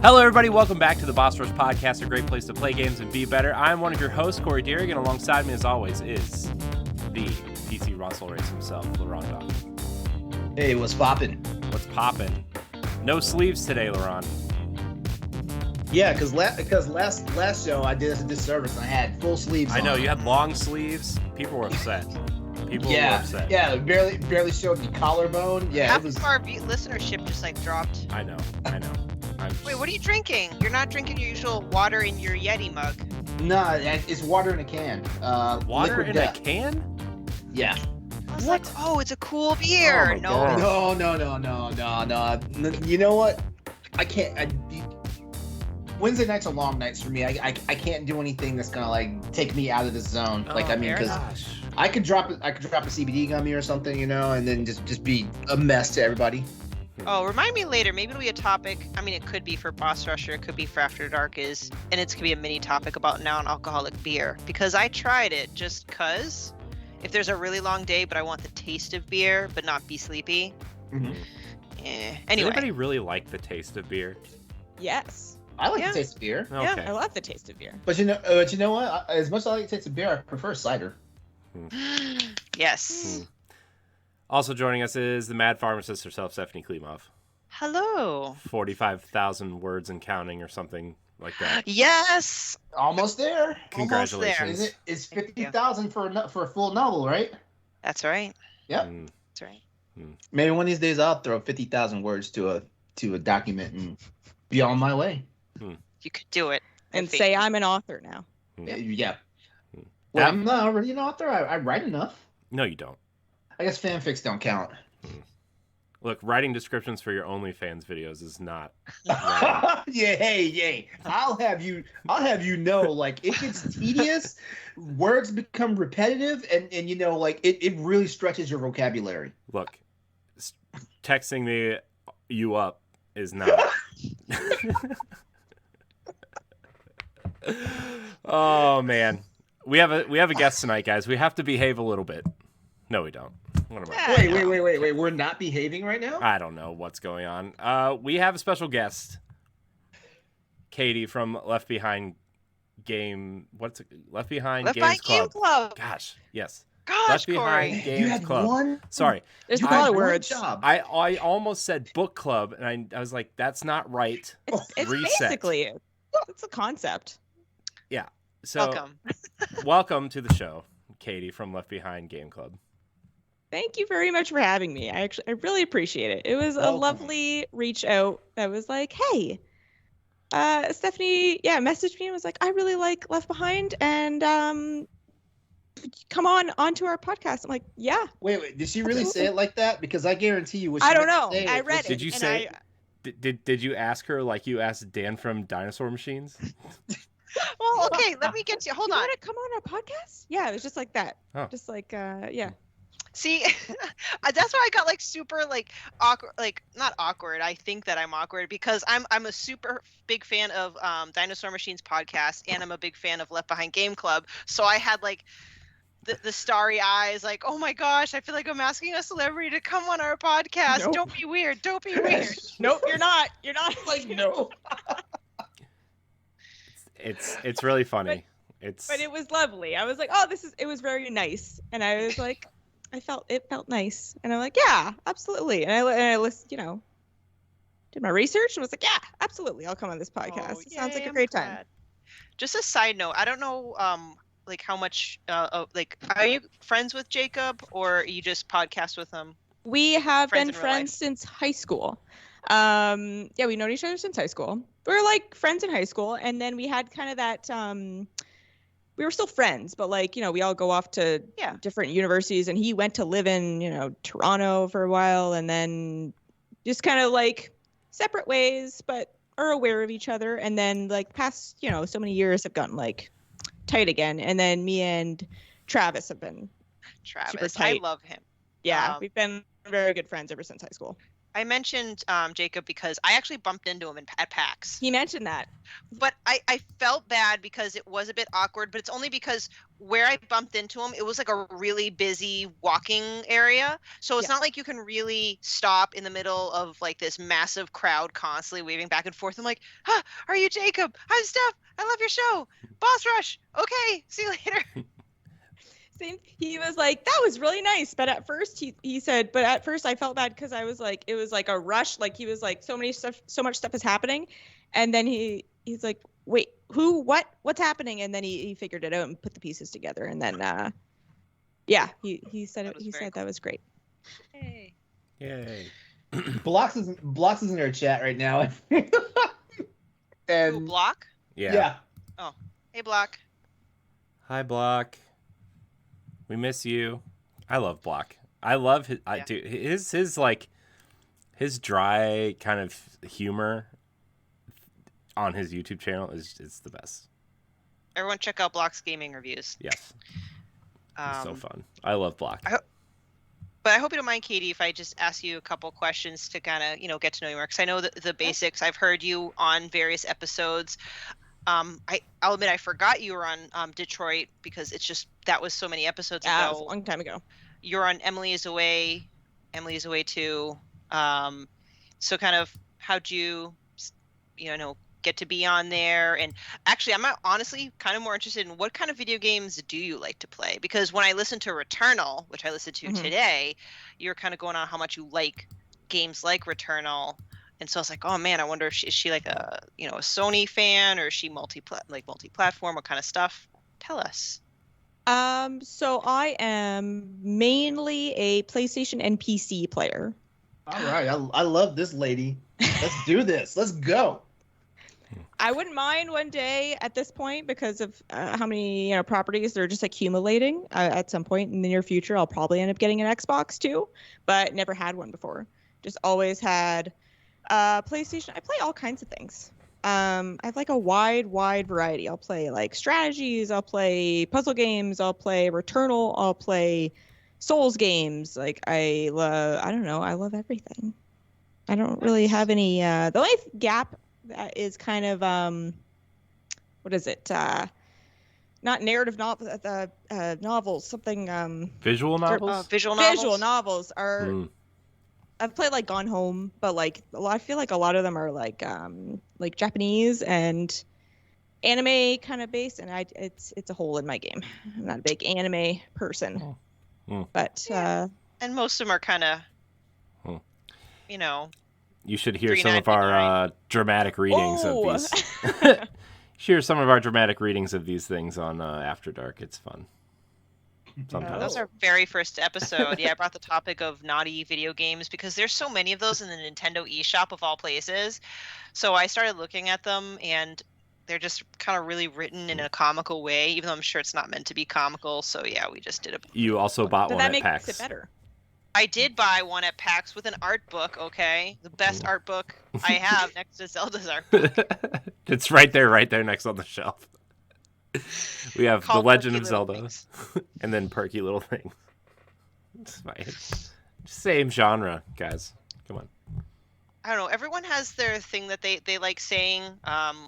Hello, everybody. Welcome back to the Boss Rush Podcast, a great place to play games and be better. I'm one of your hosts, Corey Deering, and alongside me, as always, is the PC Russell Race himself, LeRon Dog. Hey, what's poppin'? What's poppin'? No sleeves today, LeRon. Yeah, because last show I did us a disservice and I had full sleeves on. I know, you had long sleeves. People were upset. People were upset. Yeah, barely showed the collarbone. Yeah, half of our listenership just dropped. I know. Wait, what are you drinking? You're not drinking your usual water in your Yeti mug. Nah, it's water in a can. Water Liquid in Death. a can? Yeah. I was like, oh, it's a cool beer. Oh my God. No. You know what? I can't. Wednesday nights are long nights for me. I can't do anything that's gonna take me out of the zone. Because I could drop a CBD gummy or something, and then just be a mess to everybody. Oh, remind me later. Maybe it'll be a topic. I mean, it could be for Boss Rusher. It could be for After Dark and it could be a mini topic about non-alcoholic beer. Because I tried it just because if there's a really long day, but I want the taste of beer, but not be sleepy. Mm-hmm. Anyway. Does anybody really like the taste of beer? Yes. I like the taste of beer. Okay. Yeah, I love the taste of beer. But you know what? As much as I like the taste of beer, I prefer cider. Yes. Also joining us is the mad pharmacist herself, Stephanie Klimov. Hello. 45,000 words and counting or something like that. Yes. Almost there. Congratulations. It's 50,000 for a full novel, right? That's right. Yep. That's right. Maybe one of these days I'll throw 50,000 words to a document and be on my way. You could do it. And say I'm an author now. Yeah. Well, I'm not already an author. I write enough. No, you don't. I guess fanfics don't count. Look, writing descriptions for your OnlyFans videos is not. Hey. I'll have you know, it gets tedious, words become repetitive, and it really stretches your vocabulary. Look, texting you up is not. Oh man, we have a guest tonight, guys. We have to behave a little bit. No, we don't. What am I? Wait. We're not behaving right now? I don't know what's going on. We have a special guest, Katie from Left Behind Game. Left Behind Games Club. Gosh, yes. Left Behind Corey. Games You had Club. one? Sorry. There's a lot of words. Job. I almost said book club, and I was like, that's not right. It's Reset. basically it's a concept. Yeah. So welcome to the show, Katie from Left Behind Game Club. Thank you very much for having me. I really appreciate it. It was a lovely reach out that was like, hey, Stephanie, messaged me and was like, I really like Left Behind and come onto our podcast. I'm like, yeah. Wait, did she really say it like that? Because I guarantee you, I don't know. I read it. Did you say? Did you ask her like you asked Dan from Dinosaur Machines? Well, okay. Let me get to you. Hold on. You want to come on our podcast? Yeah, it was just like that. Oh. Just like yeah. See, that's why I got super awkward, not awkward. I think that I'm awkward because I'm a super big fan of Dinosaur Machines podcast, and I'm a big fan of Left Behind Game Club. So I had the starry eyes, oh my gosh, I feel like I'm asking a celebrity to come on our podcast. Nope. Don't be weird. Don't be weird. Nope, you're not. You're not. No. It's really funny. But it was lovely. I was like, oh, it was very nice, and I was like. It felt nice, and I'm like, yeah, absolutely. And I listened, did my research and was like, yeah, absolutely, I'll come on this podcast. It sounds like a great time. Just a side note, I don't know, how much, are you friends with Jacob, or you just podcast with him? We have been friends since high school. We've known each other since high school. We were friends in high school, and then we had kind of that. We were still friends, but we all go off to different universities, and he went to live in, Toronto for a while, and then just kind of separate ways, but are aware of each other. And then past, so many years have gotten tight again. And then me and Travis have been super tight. I love him. Yeah. We've been very good friends ever since high school. I mentioned Jacob because I actually bumped into him at PAX. He mentioned that. But I felt bad because it was a bit awkward, but it's only because where I bumped into him, it was like a really busy walking area. So it's not like you can really stop in the middle of like this massive crowd constantly waving back and forth. I'm like, are you Jacob? I'm Steph. I love your show. Boss Rush. Okay, see you later. Same. He was like, that was really nice. But at first he said, but at first I felt bad because I was like, it was like a rush. Like he was like, so much stuff is happening. And then he's like, wait, what's happening? And then he figured it out and put the pieces together. And then, he said it. He said that was great. Hey. Yay. Blocks is in our chat right now. And Block? Yeah. Oh, hey Block. Hi Block. We miss you. I love Block. I love his like his dry kind of humor on his YouTube channel is the best. Everyone check out Block's gaming reviews. Yes. It's so fun. I love Block. But I hope you don't mind, Katie, if I just ask you a couple questions to kind of, get to know you more. Because I know the basics. I've heard you on various episodes. I'll admit I forgot you were on Detroit because that was so many episodes ago. That was a long time ago. You're on Emily is Away. Emily is Away too. So kind of how'd you, get to be on there? And actually, I'm honestly kind of more interested in what kind of video games do you like to play? Because when I listened to Returnal, which I listened to today, you're kind of going on how much you like games like Returnal. And so I was like, oh man, I wonder if is she like a Sony fan, or is she multi-platform? What kind of stuff? Tell us. So I am mainly a PlayStation and PC player. All right, I love this lady. Let's do this. Let's go. I wouldn't mind one day at this point because of how many properties they're just accumulating. At some point in the near future, I'll probably end up getting an Xbox too, but never had one before. Just always had PlayStation. I play all kinds of things. I have like a wide variety. I'll play like strategies. I'll play puzzle games. I'll play Returnal. I'll play Souls games. Like I love everything. I don't really have any. The only gap that is kind of what is it? Not narrative novels. Something. Visual novels. Visual novels. Visual novels are. I've played like Gone Home, but like I feel like a lot of them are like Japanese and anime kind of based, and it's a hole in my game. I'm not a big anime person, but and most of them are kind of, You should hear some of our dramatic readings of these. Hear some of our dramatic readings of these things on After Dark. It's fun. Sometimes. That was our very first episode. Yeah, I brought the topic of naughty video games because there's so many of those in the Nintendo eShop of all places. So I started looking at them, and they're just kind of really written in a comical way, even though I'm sure it's not meant to be comical. So yeah, we just did a. You also bought one at PAX. That makes it better. I did buy one at PAX with an art book. Okay, the best art book I have next to Zelda's art book. It's right there next on the shelf. We have The Legend of Zelda, and then Perky Little Things. It's fine. Same genre, guys. Come on. I don't know. Everyone has their thing that they like saying.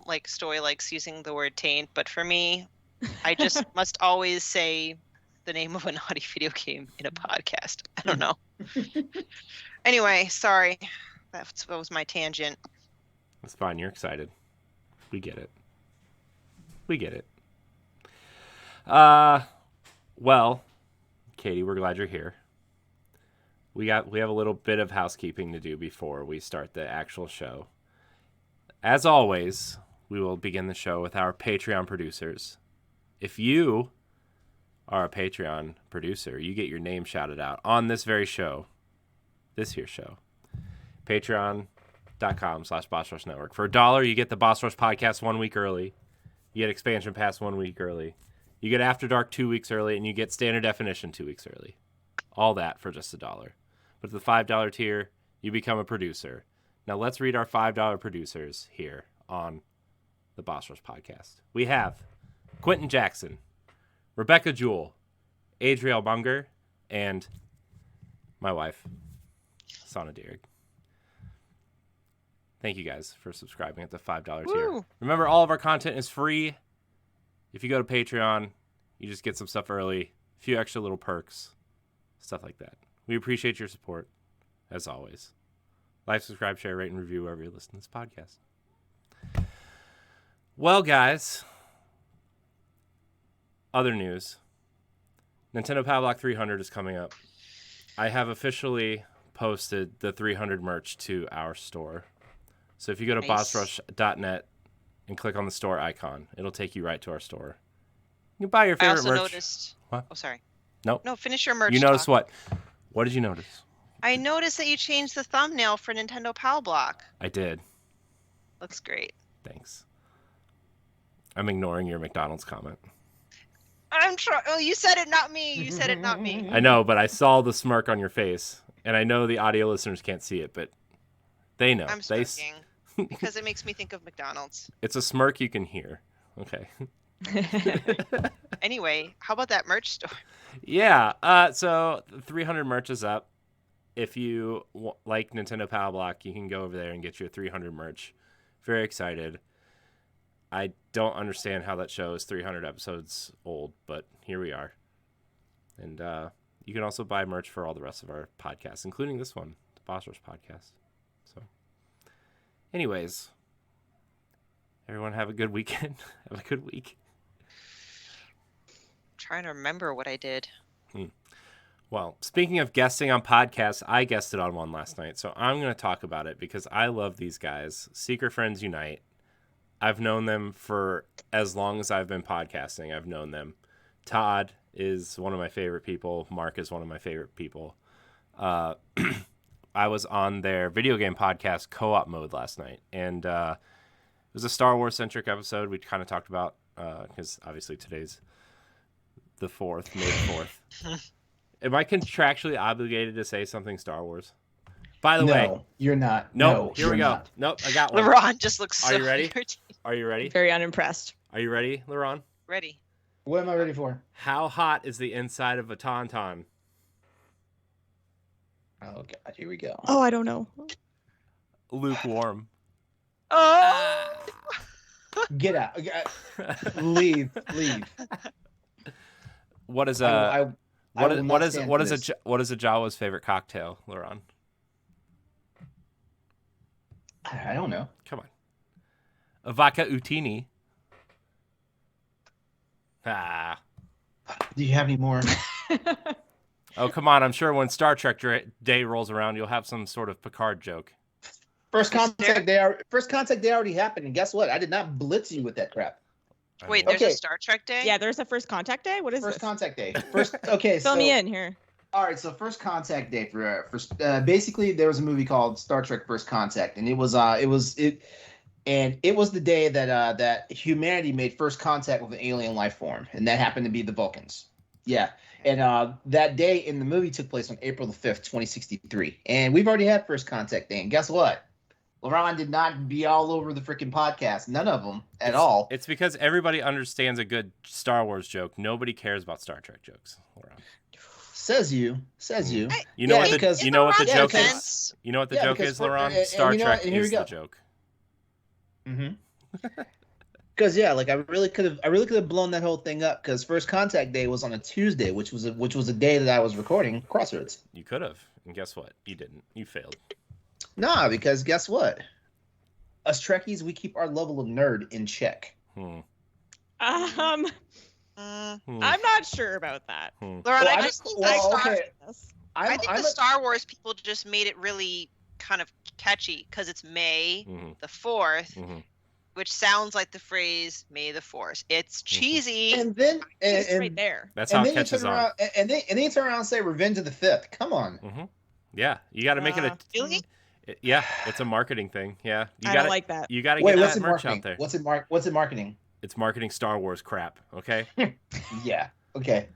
Like Stoy likes using the word taint, but for me, I just must always say the name of a naughty video game in a podcast. I don't know. Anyway, sorry. That was my tangent. That's fine. You're excited. We get it. We get it. Well, Katie, we're glad you're here. We have a little bit of housekeeping to do before we start the actual show. As always, we will begin the show with our Patreon producers. If you are a Patreon producer, you get your name shouted out on this very show. This here show. Patreon.com/Boss Rush Network. For $1, you get the Boss Rush podcast 1 week early. You get Expansion Pass 1 week early. You get After Dark 2 weeks early, and you get Standard Definition 2 weeks early. All that for just $1. But the $5 tier, you become a producer. Now let's read our $5 producers here on the Boss Rush podcast. We have Quentin Jackson, Rebecca Jewell, Adriel Munger, and my wife, Sana Dierig. Thank you guys for subscribing at the $5 tier. Remember, all of our content is free. If you go to Patreon, you just get some stuff early, a few extra little perks, stuff like that. We appreciate your support, as always. Like, subscribe, share, rate, and review wherever you listen to this podcast. Well, guys, other news. Nintendo Power Block 300 is coming up. I have officially posted the 300 merch to our store. So if you go to bossrush.net and click on the store icon, it'll take you right to our store. You can buy your favorite merch. I also noticed... What? Oh, sorry. Nope. No, finish your merch. You noticed what? What did you notice? I noticed that you changed the thumbnail for Nintendo Power Block. I did. Looks great. Thanks. I'm ignoring your McDonald's comment. I'm trying. Oh, you said it, not me. You said it, not me. I know, but I saw the smirk on your face, and I know the audio listeners can't see it, but they know. I'm smirking because it makes me think of McDonald's. It's a smirk you can hear. Okay. Anyway, how about that merch store? Yeah. So 300 merch is up. If you like Nintendo Power Block, you can go over there and get your 300 merch. Very excited. I don't understand how that show is 300 episodes old, but here we are. And you can also buy merch for all the rest of our podcasts, including this one, the Boss Rush podcast. So, anyways, everyone have a good weekend. Have a good week. I'm trying to remember what I did. Well, speaking of guesting on podcasts, I guested on one last night, so I'm going to talk about it because I love these guys. Secret Friends Unite. I've known them for as long as I've been podcasting. I've known them. Todd is one of my favorite people. Mark is one of my favorite people. I was on their video game podcast, Co-op Mode, last night, and it was a Star Wars-centric episode. We kind of talked about, because obviously today's the 4th, May the 4th. Am I contractually obligated to say something Star Wars? By the way. No, you're not. No, here we go. Not. Nope, I got one. LeRon just looks so Are you ready? irritated. Are you ready? Very unimpressed. Are you ready, LeRon? Ready. What am I ready for? How hot is the inside of a tauntaun? Oh, God. Here we go. Oh, I don't know. Lukewarm. Oh! Get out. Leave. What is a what is a Jawa's favorite cocktail, LeRon? I don't know. Come on. A vodka utini. Ah. Do you have any more? Oh, come on. I'm sure when Star Trek Day rolls around, you'll have some sort of Picard joke. First contact day already happened, and guess what? I did not blitz you with that crap. Wait, there's a Star Trek Day? Yeah, there's a First Contact Day? What is First this? Contact Day. Okay, Fill me in here. All right, so First Contact Day for basically there was a movie called Star Trek First Contact, and it was the day that that humanity made first contact with an alien life form, and that happened to be the Vulcans. Yeah, and that day in the movie took place on April the 5th, 2063, and we've already had First Contact Day, and guess what? LeRon did not be all over the freaking podcast. None of them at all. It's because everybody understands a good Star Wars joke. Nobody cares about Star Trek jokes, LeRon. Says you. You know what the joke is? You know what the joke is, LeRon? Star Trek is the joke. Mm-hmm. Because I really could have blown that whole thing up. Because First Contact Day was on a Tuesday, which was a day that I was recording Crossroads. You could have, and guess what? You didn't. You failed. Nah, because guess what? Us Trekkies, we keep our level of nerd in check. I'm not sure about that. LeRon, I just think the Star Wars people just made it really kind of catchy because it's May the 4th, which sounds like the phrase "May the Force." It's cheesy, and then it's right there. That's how it catches on. And then you turn around and say "Revenge of the 5th." Come on. Yeah, you got to make it a. Really? Yeah, it's a marketing thing. Yeah, I don't like that. You got to get that merch marketing? out there. What's in marketing? It's marketing Star Wars crap. Okay. Yeah. Okay.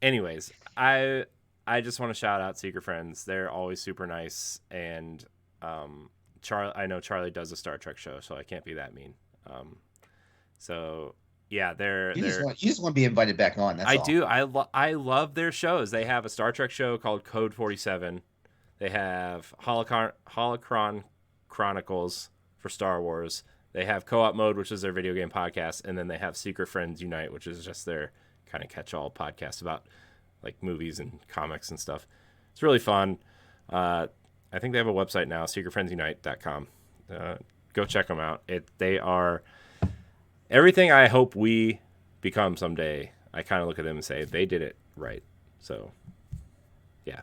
Anyways, I just want to shout out Secret Friends. They're always super nice, and Charlie. I know Charlie does a Star Trek show, so I can't be that mean. So yeah, you just want to be invited back on. That's all. do. I love their shows. They have a Star Trek show called Code 47. They have Holocron Chronicles, for Star Wars. They have Co-op Mode, which is their video game podcast, and then they have Secret Friends Unite, which is just their kind of catch-all podcast about like movies and comics and stuff. It's really fun. I think they have a website now, secretfriendsunite.com. Go check them out. They are everything I hope we become someday. I kind of look at them and say they did it right. So, yeah,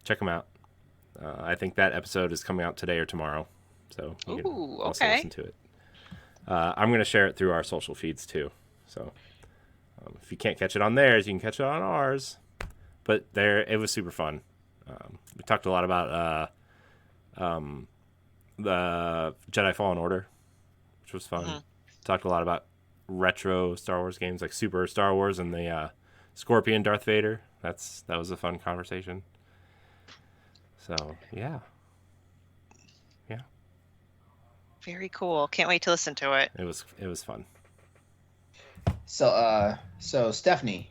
check them out. I think that episode is coming out today or tomorrow, so you can also listen to it. I'm going to share it through our social feeds too. So, if you can't catch it on theirs, you can catch it on ours. But it was super fun. We talked a lot about the Jedi Fallen Order, which was fun. Talked a lot about retro Star Wars games like Super Star Wars and the Scorpion Darth Vader. That was a fun conversation. So yeah. Very cool. Can't wait to listen to it. It was fun. So Stephanie,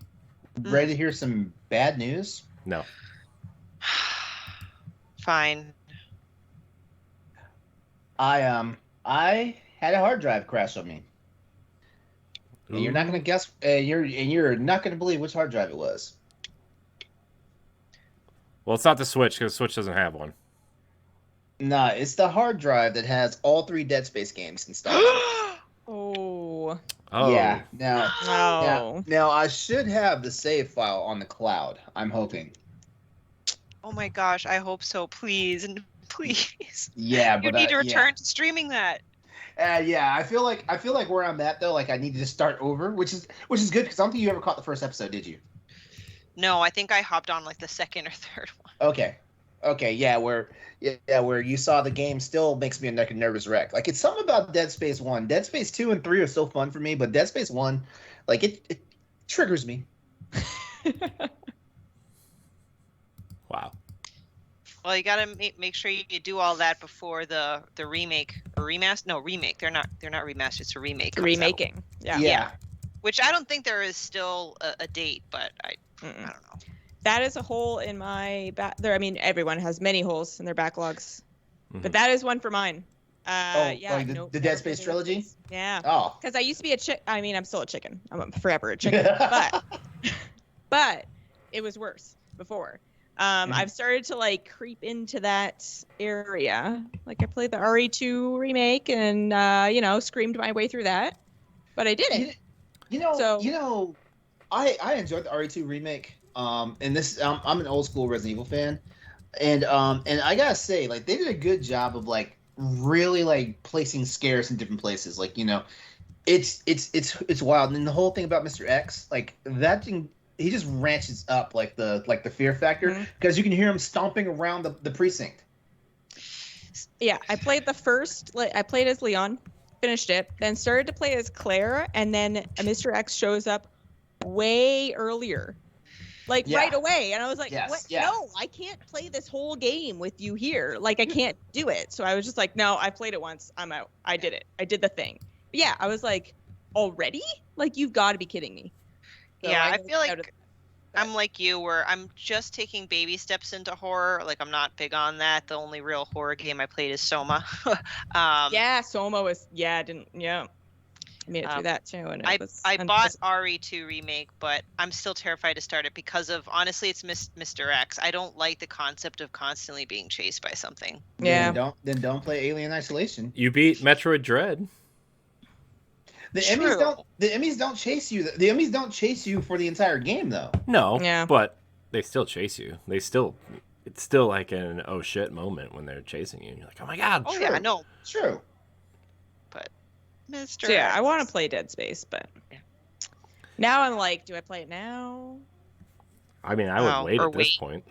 ready to hear some bad news? No. Fine. I had a hard drive crash on me. And you're not gonna guess. You're not gonna believe which hard drive it was. Well, it's not the Switch because the Switch doesn't have one. Nah, it's the hard drive that has all 3 Dead Space games installed. Oh. Yeah. Now I should have the save file on the cloud. I'm hoping. Oh my gosh, I hope so. Please. Yeah, but you need to return to streaming that. Yeah, I feel like where I'm at though, like I need to just start over, which is good because I don't think you ever caught the first episode, did you? No, I think I hopped on like the second or third one. Okay, yeah, where you saw the game still makes me a nervous wreck. Like it's something about Dead Space 1. Dead Space 2 and 3 are so fun for me, but Dead Space 1, like it triggers me. Wow. Well, you gotta make sure you do all that before the remake or remaster. No, remake. They're not remastered. It's a remake. Remaking. Yeah. Which I don't think there is still a date, but I don't know. That is a hole in my I mean, everyone has many holes in their backlogs, but that is one for mine. The Dead Space trilogy. Yeah. Oh. Because I used to be a chick. I mean, I'm still a chicken. I'm forever a chicken. but it was worse before. I've started to like creep into that area. Like I played the RE2 remake and screamed my way through that, but I did it. I enjoyed the RE2 remake. And this I'm an old school Resident Evil fan, and I gotta say, like they did a good job of like really like placing scares in different places. Like it's wild. And the whole thing about Mr. X, like that thing, he just ranches up like the fear factor because you can hear him stomping around the precinct. Yeah, I played I played as Leon, finished it, then started to play as Claire, and then Mr. X shows up way earlier. Right away. And I was like, what? Yeah. No, I can't play this whole game with you here. Like, I can't do it. So I was just like, no, I played it once. I'm out. I did it. I did the thing. But yeah, I was like, already? Like, you've got to be kidding me. So yeah, I feel like I'm like you, where I'm just taking baby steps into horror. Like, I'm not big on that. The only real horror game I played is Soma. Soma was, I made it through that too. And I bought RE2 remake, but I'm still terrified to start it because of, honestly, it's Mr. X. I don't like the concept of constantly being chased by something. Yeah. Then don't play Alien Isolation. You beat Metroid Dread. The Emmys don't chase you. The Emmys don't chase you for the entire game, though. No. Yeah. But they still chase you. It's still like an oh shit moment when they're chasing you. And you're like, oh my god. Oh yeah, no. True. But Mr. So, yeah, I want to play Dead Space, but now I'm like, do I play it now? I mean, I would wait at this point,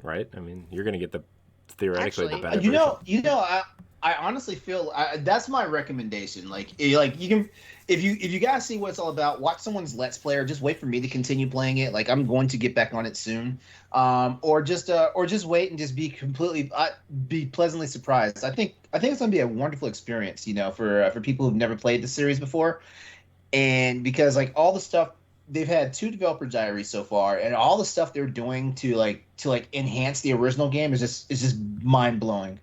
right? I mean, you're gonna get the benefit. I honestly feel that's my recommendation. Like you can, if you guys see what it's all about, watch someone's Let's Play, or just wait for me to continue playing it. Like I'm going to get back on it soon, or just wait and just be pleasantly surprised. I think it's gonna be a wonderful experience, for people who've never played the series before, and because like all the stuff they've had 2 developer diaries so far, and all the stuff they're doing to enhance the original game is just mind blowing.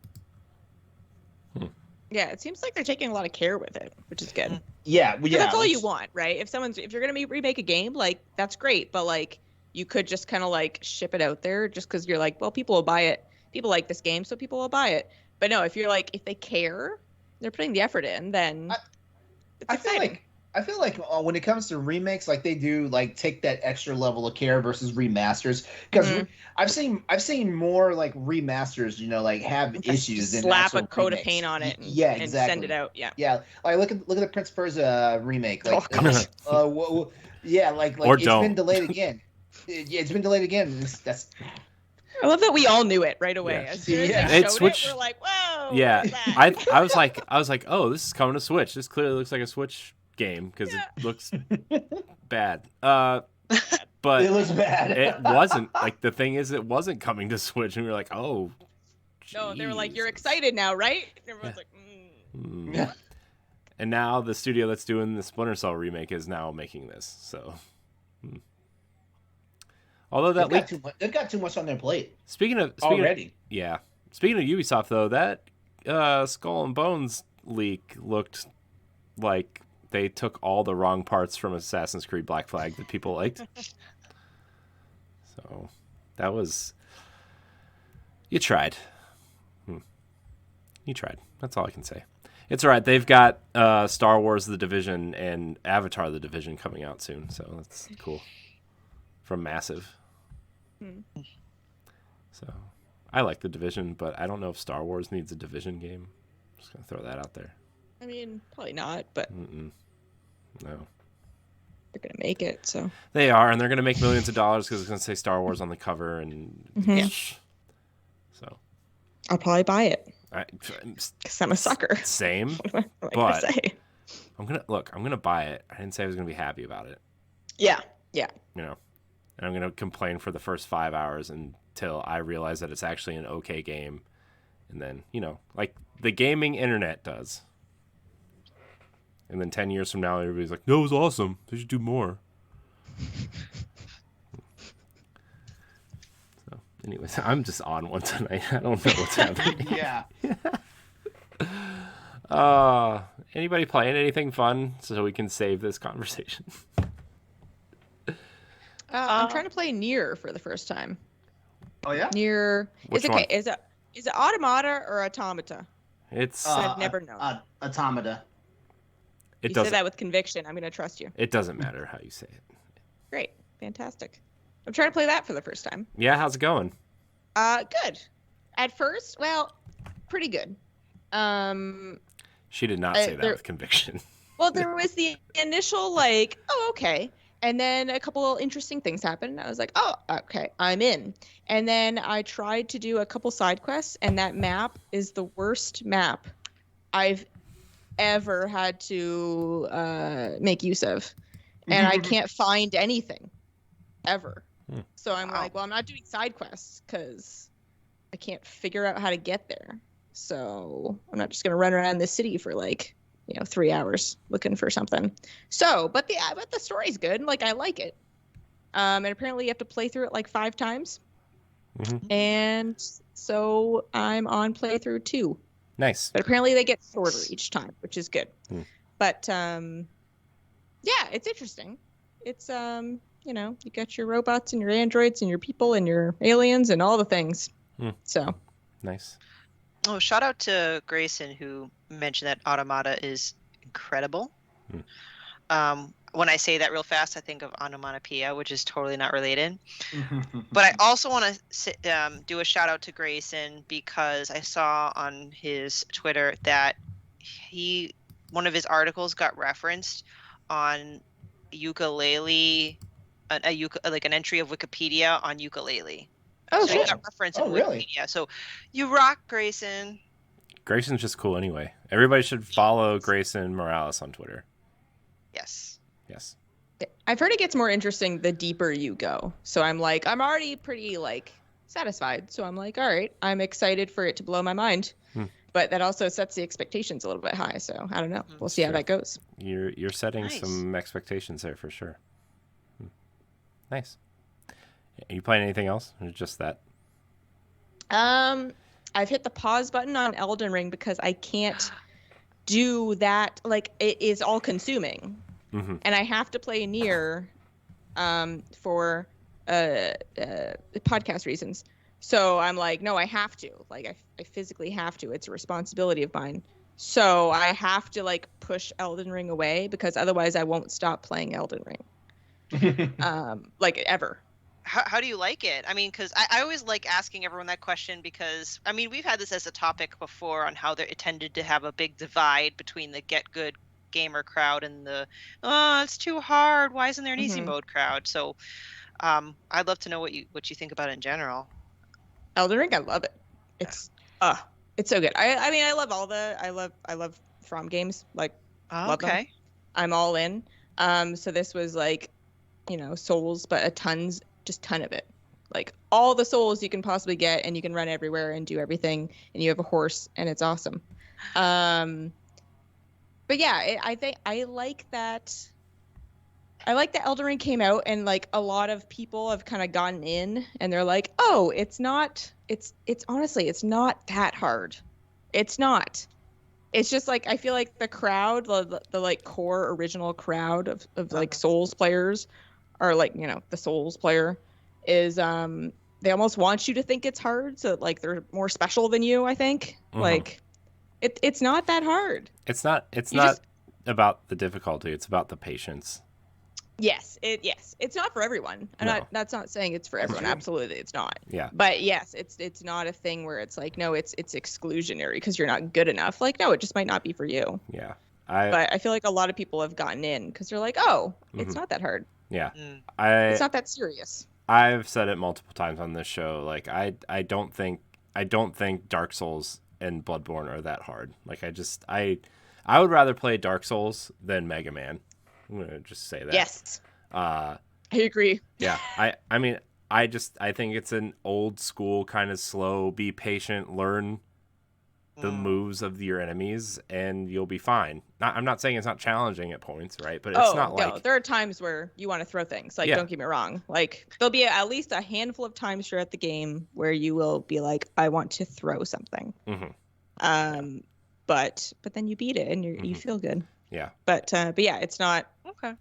Yeah, it seems like they're taking a lot of care with it, which is good. Yeah, well, yeah. That's all you want, right? If you're gonna remake a game, like that's great, but like you could just kind of like ship it out there just because you're like, well, people will buy it. People like this game, so people will buy it. But no, if you're like, if they care, they're putting the effort in, then I feel like when it comes to remakes, like they do like take that extra level of care versus remasters. Because I've seen more like remasters, like have issues. Just slap a coat of paint on it, and send it out. Yeah. Like look at the Prince Persia remake. Like, yeah, like or it's been delayed again. It's been delayed again. That's. I love that we all knew it right away. As soon as they showed it, we're like, "Whoa!" Yeah, I was like, "Oh, this is coming to Switch. This clearly looks like a Switch game because it looks bad." But it was bad. It wasn't. Like the thing is, it wasn't coming to Switch, and we were like, "Oh." No, they were like, "You're excited now, right?" And everyone's like, And now the studio that's doing the Splinter Cell remake is now making this. So. Although they've got too much on their plate. Speaking of Ubisoft though, that Skull and Bones leak looked like they took all the wrong parts from Assassin's Creed Black Flag that people liked. So that was you tried. You tried. That's all I can say. It's all right. They've got Star Wars: The Division and Avatar: The Division coming out soon, so that's cool. From Massive. So, I like The Division, but I don't know if Star Wars needs a Division game. I'm just gonna throw that out there. I mean, probably not, but no, they're gonna make it. So they are, and they're gonna make millions of dollars because it's gonna say Star Wars on the cover, and so I'll probably buy it because I'm a sucker. Same, but I'm gonna buy it. I didn't say I was gonna be happy about it. Yeah. And I'm going to complain for the first 5 hours until I realize that it's actually an okay game. And then, like the gaming internet does. And then 10 years from now, everybody's like, no, it was awesome. They should do more. So, anyways, I'm just on one tonight. I don't know what's happening. Yeah. Anybody playing anything fun so we can save this conversation? I'm trying to play Nier for the first time. Oh yeah, Nier. Which one? One? Is it Automata or Automata? It's I've never known. Automata. You say that with conviction. I'm gonna trust you. It doesn't matter how you say it. Great, fantastic. I'm trying to play that for the first time. Yeah, how's it going? Good. At first, well, pretty good. She did not say that with conviction. Well, there was the initial like, oh, okay. And then a couple interesting things happened. I was like, oh, okay, I'm in. And then I tried to do a couple side quests, and that map is the worst map I've ever had to make use of. And I can't find anything, ever. So I'm like, well, I'm not doing side quests because I can't figure out how to get there. So I'm not just going to run around the city for 3 hours looking for something. So, but the story's good. Like, I like it. And apparently you have to play through it 5 times. And so I'm on playthrough 2. Nice. But apparently they get shorter each time, which is good. But, yeah, it's interesting. It's, you got your robots and your androids and your people and your aliens and all the things. So. Nice. Oh, shout out to Grayson who mentioned that Automata is incredible. When I say that real fast, I think of onomatopoeia, which is totally not related. But I also want to do a shout out to Grayson because I saw on his Twitter that one of his articles got referenced on ukulele, like an entry of Wikipedia on ukulele. Oh, so you got reference in really? Wikipedia. So you rock, Grayson. Grayson's just cool anyway. Everybody should follow Grayson Morales on Twitter. Yes. I've heard it gets more interesting the deeper you go. So I'm already pretty satisfied. So I'm like, all right, I'm excited for it to blow my mind. But that also sets the expectations a little bit high. So I don't know. We'll see how that goes. You're setting some expectations there for sure. Nice. Are you playing anything else, or just that? I've hit the pause button on Elden Ring because I can't do that. Like, it is all consuming. Mm-hmm. And I have to play Nier for podcast reasons. So I'm like, no, I have to. Like, I physically have to. It's a responsibility of mine. So I have to like push Elden Ring away because otherwise I won't stop playing Elden Ring. Like ever. How do you like it? I mean, because I always like asking everyone that question because, I mean, we've had this as a topic before on how it tended to have a big divide between the get good gamer crowd and the, oh, it's too hard, why isn't there an easy mode crowd? So I'd love to know what you think about it in general. Elden Ring, I love it. It's so good. I mean, I love From games. Like, love them. I'm all in. So this was like, you know, Souls, but a ton of it. Like all the Souls you can possibly get, and you can run everywhere and do everything, and you have a horse, and it's awesome. But yeah, I think I like that. I like that Elden Ring came out, and like a lot of people have kind of gotten in, and they're like, "Oh, it's honestly, it's not that hard. It's not. It's just like I feel like the crowd, the like core original crowd of like Souls players, are like, you know, the Souls player is they almost want you to think it's hard, so like they're more special than you. I think like it's not that hard. It's not about the difficulty. It's about the patience. Yes, it's not for everyone. That's not saying it's for everyone. Absolutely, it's not. Yeah. But yes, it's not a thing where it's like, no, it's exclusionary because you're not good enough. Like, no, it just might not be for you. Yeah. But I feel like a lot of people have gotten in because they're like, oh, it's not that hard. Yeah. It's not that serious. I've said it multiple times on this show. Like, I don't think Dark Souls and Bloodborne are that hard. Like, I would rather play Dark Souls than Mega Man. I'm gonna just say that. Yes. I agree. Yeah. I mean, I think it's an old school kind of slow, be patient, learn the moves of your enemies, and you'll be fine. I'm not saying it's not challenging at points, right? But it's not like... No, there are times where you want to throw things. Like, don't get me wrong. Like, there'll be at least a handful of times throughout the game where you will be like, I want to throw something. But then you beat it and you feel good. Yeah. But yeah, it's not okay.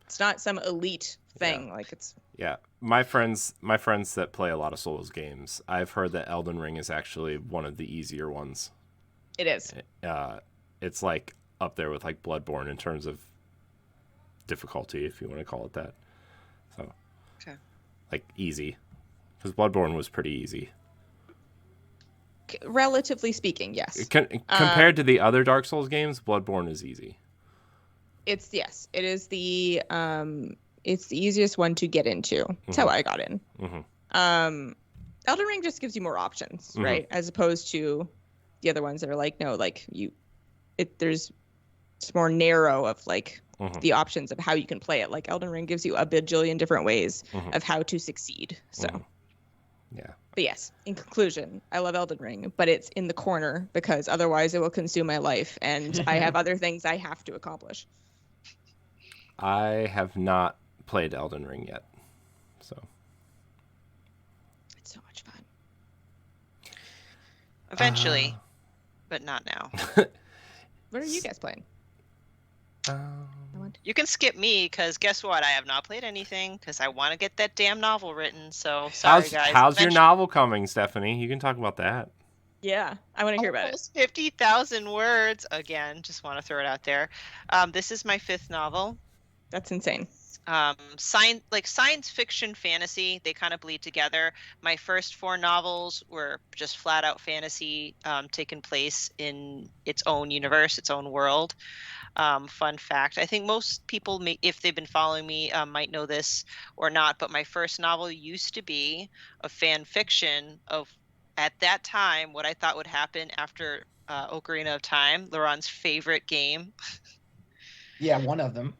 It's not some elite thing. Like, it's... Yeah. My friends that play a lot of Souls games, I've heard that Elden Ring is actually one of the easier ones. It is. It's like up there with like Bloodborne in terms of difficulty, if you want to call it that. So, like easy, because Bloodborne was pretty easy. Relatively speaking, yes. Compared to the other Dark Souls games, Bloodborne is easy. It is the easiest one to get into. That's how I got in. Elden Ring just gives you more options, right? As opposed to the other ones that are like, no, like it's more narrow of like the options of how you can play it. Like Elden Ring gives you a bajillion different ways of how to succeed. So, yeah. But yes, in conclusion, I love Elden Ring, but it's in the corner because otherwise it will consume my life, and I have other things I have to accomplish. I have not played Elden Ring yet, so it's so much fun. Eventually, but not now. What are you guys playing? You can skip me because guess what? I have not played anything because I want to get that damn novel written. So sorry, guys. How's your novel coming, Stephanie? You can talk about that. Yeah, I want to hear about it. 50,000 words again. Just want to throw it out there. This is my 5th novel. That's insane. Science fiction fantasy, they kind of bleed together. My first 4 novels were just flat out fantasy, taking place in its own universe, its own world. Fun fact, I think most people, if they've been following me, might know this or not, but my first novel used to be a fan fiction of, at that time, what I thought would happen after Ocarina of Time, LeRon's favorite game. Yeah, one of them.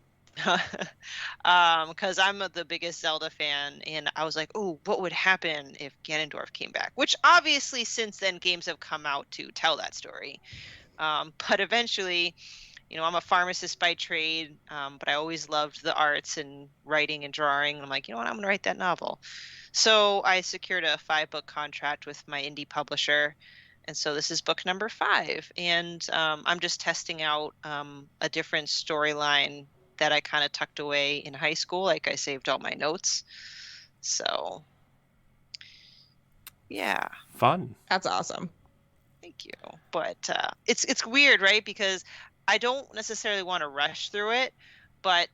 Because I'm the biggest Zelda fan, and I was like, oh, what would happen if Ganondorf came back? Which obviously since then games have come out to tell that story. But eventually, you know, I'm a pharmacist by trade, but I always loved the arts and writing and drawing. And I'm like, you know what, I'm going to write that novel. So I secured a 5-book contract with my indie publisher, And so this is book number 5, and I'm just testing out a different storyline that I kind of tucked away in high school. Like I saved all my notes. So, yeah. Fun. That's awesome. Thank you. But it's weird, right? Because I don't necessarily want to rush through it, but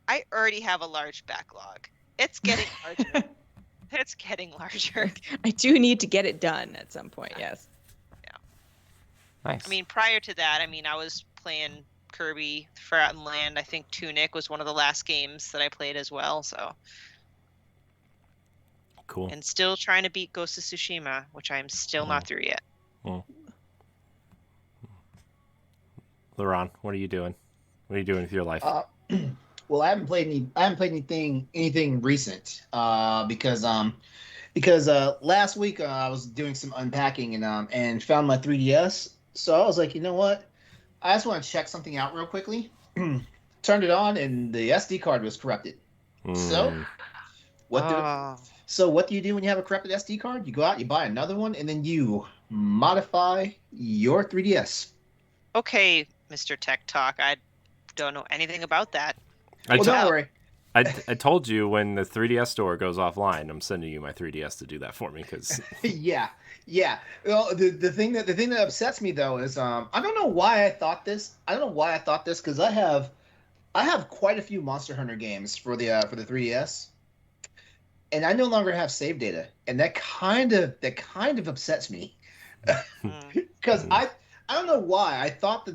I already have a large backlog. It's getting larger. It's getting larger. I do need to get it done at some point, yes. Yeah. Nice. I mean, prior to that, I was playing Kirby Forgotten Land. I think Tunic was one of the last games that I played as well, so. Cool. And still trying to beat Ghost of Tsushima, which I'm still not through yet. LeRon, what are you doing? What are you doing with your life? Well, I haven't played anything recent because last week I was doing some unpacking and found my 3DS. So I was like, you know what? I just want to check something out real quickly. Turned it on and the SD card was corrupted. So what do you do when you have a corrupted SD card? You go out, you buy another one, and then you modify your 3DS. Okay, Mr. Tech Talk. I don't know anything about that. Don't worry. I told you when the 3DS store goes offline, I'm sending you my 3DS to do that for me because. Yeah. Well, the thing that upsets me though is I don't know why I thought this. Because I have quite a few Monster Hunter games for the 3DS, and I no longer have save data, and that kind of upsets me because I don't know why I don't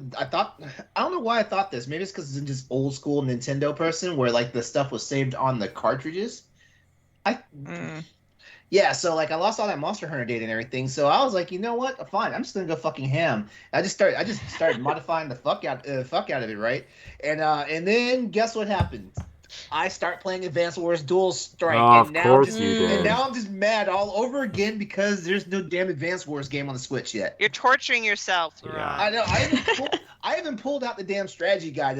know why I thought this. Maybe it's because I'm just old school Nintendo person where like the stuff was saved on the cartridges. Yeah, so like I lost all that Monster Hunter data and everything. So I was like, you know what? Fine, I'm just gonna go fucking ham. I just started modifying the fuck out of it, right? And then guess what happened? I start playing Advance Wars Dual Strike, and now I'm just mad all over again because there's no damn Advance Wars game on the Switch yet. You're torturing yourself, LeRon. Yeah. I know. I haven't pulled out the damn strategy guide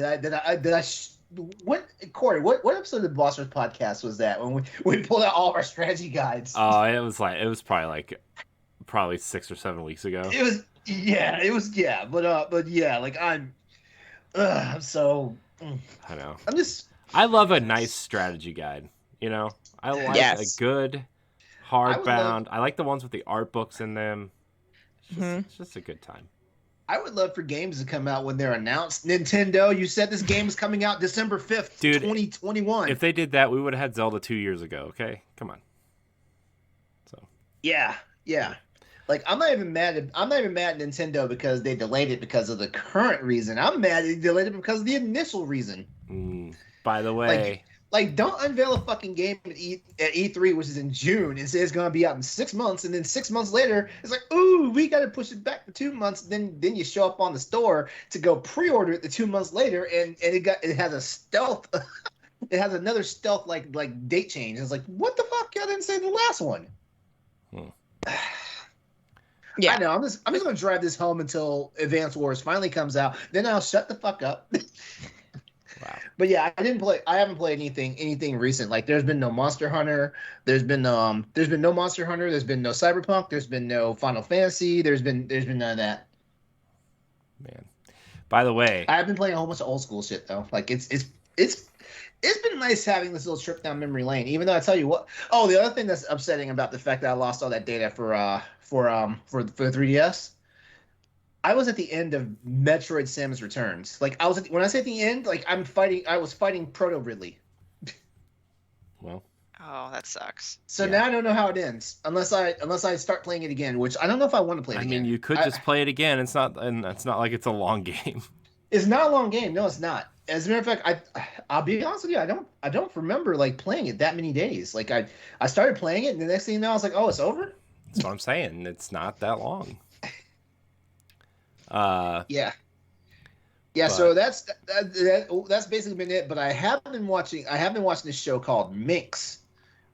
Corey, what episode of the Boss Rush podcast was that when we pulled out all of our strategy guides? Oh, it was probably 6 or 7 weeks ago. But yeah, like I'm so. I know. I love a nice strategy guide. You know, I like a good hardbound. I like the ones with the art books in them. It's just a good time. I would love for games to come out when they're announced. Nintendo, you said this game is coming out December 5th, 2021. If they did that, we would have had Zelda 2 years ago, okay? Come on. So. Yeah. Like I'm not even mad at Nintendo because they delayed it because of the current reason. I'm mad they delayed it because of the initial reason. By the way, like don't unveil a fucking game at E3, which is in June, and say it's gonna be out in 6 months, and then 6 months later, it's like, ooh, we gotta push it back for 2 months. Then you show up on the store to go pre-order it the 2 months later, and it has a stealth, it has another stealth like date change. It's like, what the fuck? Y'all didn't say the last one. Yeah, I know. I'm just gonna drive this home until Advance Wars finally comes out. Then I'll shut the fuck up. Wow. But yeah, I haven't played anything recent. Like there's been no Monster Hunter. There's been no Monster Hunter. There's been no Cyberpunk. There's been no Final Fantasy. There's been none of that. Man. By the way, I've been playing a whole bunch of old school shit though. Like it's been nice having this little trip down memory lane. Even though I tell you what, the other thing that's upsetting about the fact that I lost all that data for the 3DS. I was at the end of Metroid: Samus Returns. Like when I say at the end, like I was fighting Proto Ridley. Well. Oh, that sucks. So now I don't know how it ends unless I start playing it again, which I don't know if I want to play it again. I mean, you could just play it again. It's not like it's a long game. It's not a long game. No, it's not. As a matter of fact, I'll be honest with you. I don't remember like playing it that many days. Like I started playing it, and the next thing you know, I was like, oh, it's over. That's what I'm saying. It's not that long. Yeah. So that's basically been it. But I have been watching this show called Minx,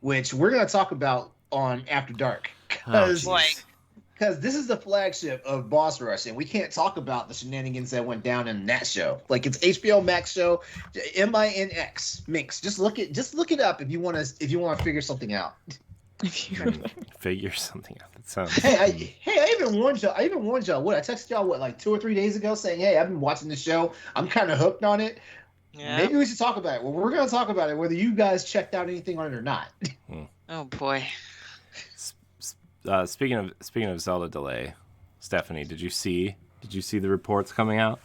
which we're gonna talk about on After Dark because this is the flagship of Boss Rush, and we can't talk about the shenanigans that went down in that show. Like it's HBO Max show, MINX Minx. Just look it up if you want to figure something out. Figure something out. That sounds. I even warned y'all. What, I texted y'all like 2 or 3 days ago saying, "Hey, I've been watching the show. I'm kind of hooked on it. Yeah. Maybe we should talk about it." Well, we're gonna talk about it, whether you guys checked out anything on it or not. Oh boy. Speaking of Zelda delay, Stephanie, did you see the reports coming out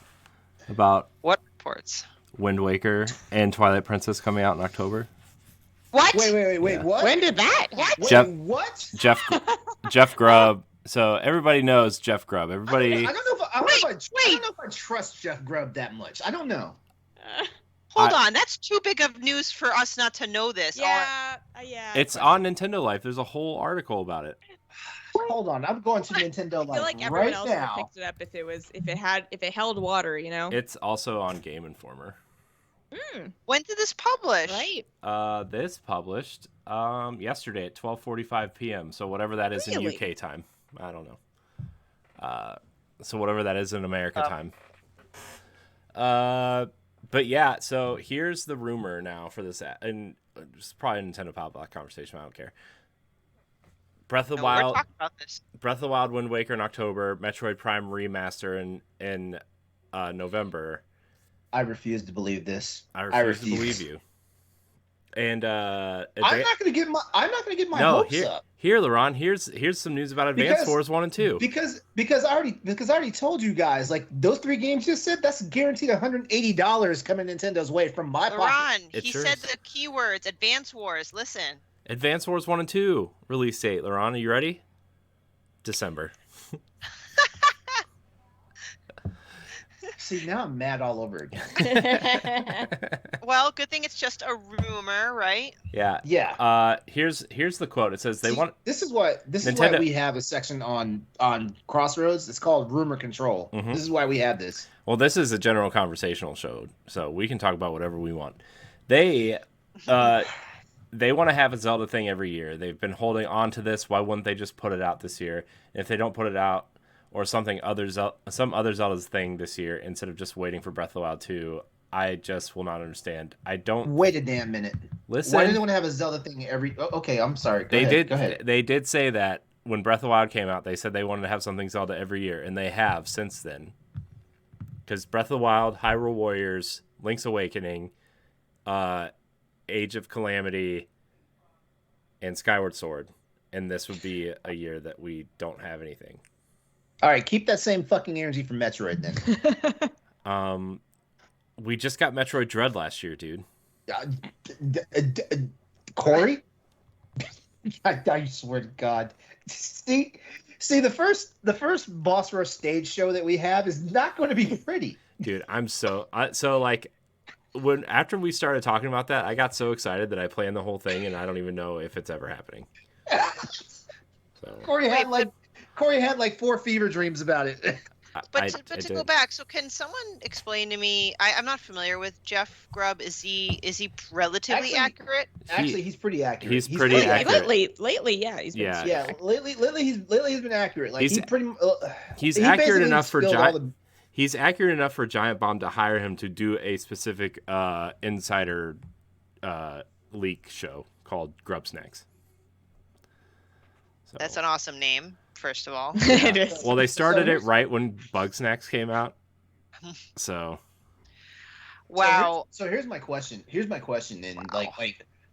about what reports? Wind Waker and Twilight Princess coming out in October? What? Wait, yeah. What? When did that? What? What? Jeff Grubb. So everybody knows Jeff Grubb. Everybody. I don't know if I trust Jeff Grubb that much. I don't know. Hold on, that's too big of news for us not to know this. Yeah. It's on Nintendo Life. There's a whole article about it. Hold on, I'm going to Nintendo Life. I feel like everyone right else now. would have picked it up if it held water, you know. It's also on Game Informer. When did this publish? Right. This published yesterday at 12:45 p.m. So whatever that is in UK time, I don't know. So whatever that is in America time. But yeah, so here's the rumor now for this, and it's probably a Nintendo Pop Block conversation. I don't care. Breath of the Wild. We're talking about this. Breath of the Wild, Wind Waker in October. Metroid Prime Remaster in November. I refuse to believe this. I refuse to believe you. And I'm not going to get my hopes up. Here, LeRon. Here's some news about Advance Wars 1 and 2. Because I already told you guys, like, those 3 games you said, that's guaranteed $180 coming Nintendo's way from my pocket. LeRon, he said the keywords. Advance Wars. Listen. Advance Wars 1 and 2 release date. LeRon, are you ready? December. See, now I'm mad all over again. Well, good thing it's just a rumor, right? Yeah. Yeah. Here's the quote. It says they want. This is why we have a section on Crossroads. It's called Rumor Control. Mm-hmm. This is why we have this. Well, this is a general conversational show, so we can talk about whatever we want. They want to have a Zelda thing every year. They've been holding on to this. Why wouldn't they just put it out this year? And if they don't put it out, or some other Zelda's thing this year, instead of just waiting for Breath of the Wild 2, I just will not understand. I don't... Wait a damn minute. Listen. Why do they want to have a Zelda thing every... Oh, okay, I'm sorry. Go ahead. They did say that when Breath of the Wild came out, they said they wanted to have something Zelda every year, and they have since then. Because Breath of the Wild, Hyrule Warriors, Link's Awakening, Age of Calamity, and Skyward Sword. And this would be a year that we don't have anything. All right, keep that same fucking energy from Metroid then. We just got Metroid Dread last year, dude. Corey? I swear to God. See, the first boss rush stage show that we have is not going to be pretty. Dude, I'm so like after we started talking about that, I got so excited that I planned the whole thing, and I don't even know if it's ever happening. So. Corey had like 4 fever dreams about it. But to go back, so can someone explain to me? I'm not familiar with Jeff Grubb. Is he relatively accurate? Actually, he's pretty accurate. He's pretty accurate. Lately, yeah, he's been lately he's been accurate. Like he's accurate enough for Giant. He's accurate enough for Giant Bomb to hire him to do a specific insider leak show called Grub Snacks. So. That's an awesome name. First of all, it is. Well, they started it right when Bug Snacks came out. So, wow. So here's my question. Then, wow.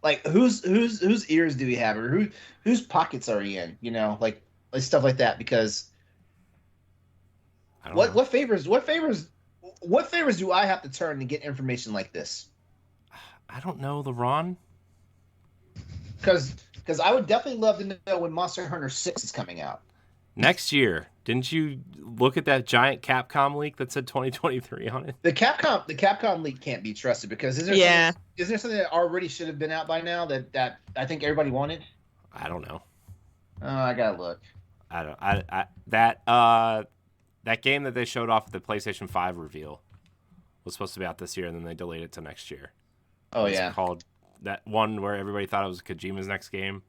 like whose ears do we have, or whose pockets are he in? You know, like stuff like that. Because what favors do I have to turn to get information like this? I don't know, LeRon. Because I would definitely love to know when Monster Hunter 6 is coming out. Next year. Didn't you look at that giant Capcom leak that said 2023 on it? The Capcom leak can't be trusted because is there something that already should have been out by now that I think everybody wanted? I don't know. Oh, I gotta look. That game that they showed off at the PlayStation 5 reveal was supposed to be out this year, and then they delayed it to next year. Oh, yeah. It's called that one where everybody thought it was Kojima's next game.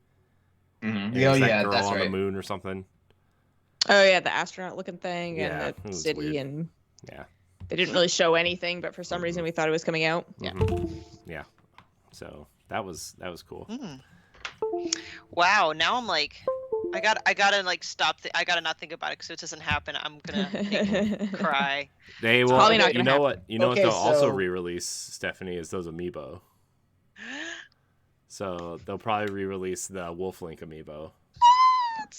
Mm-hmm. Oh, yeah, girl that's on right. The moon or something. Oh, yeah, the astronaut-looking thing and the city. Weird. And yeah, they didn't really show anything, but for some reason we thought it was coming out. Yeah. Yeah. So that was cool. Wow. Now I'm like, I gotta like stop. I gotta not think about it because if it doesn't happen, I'm gonna make him cry. They will. Probably not You gonna know happen. what? You know what they'll also re-release, Stephanie, is those amiibo. So they'll probably re-release the Wolf Link amiibo.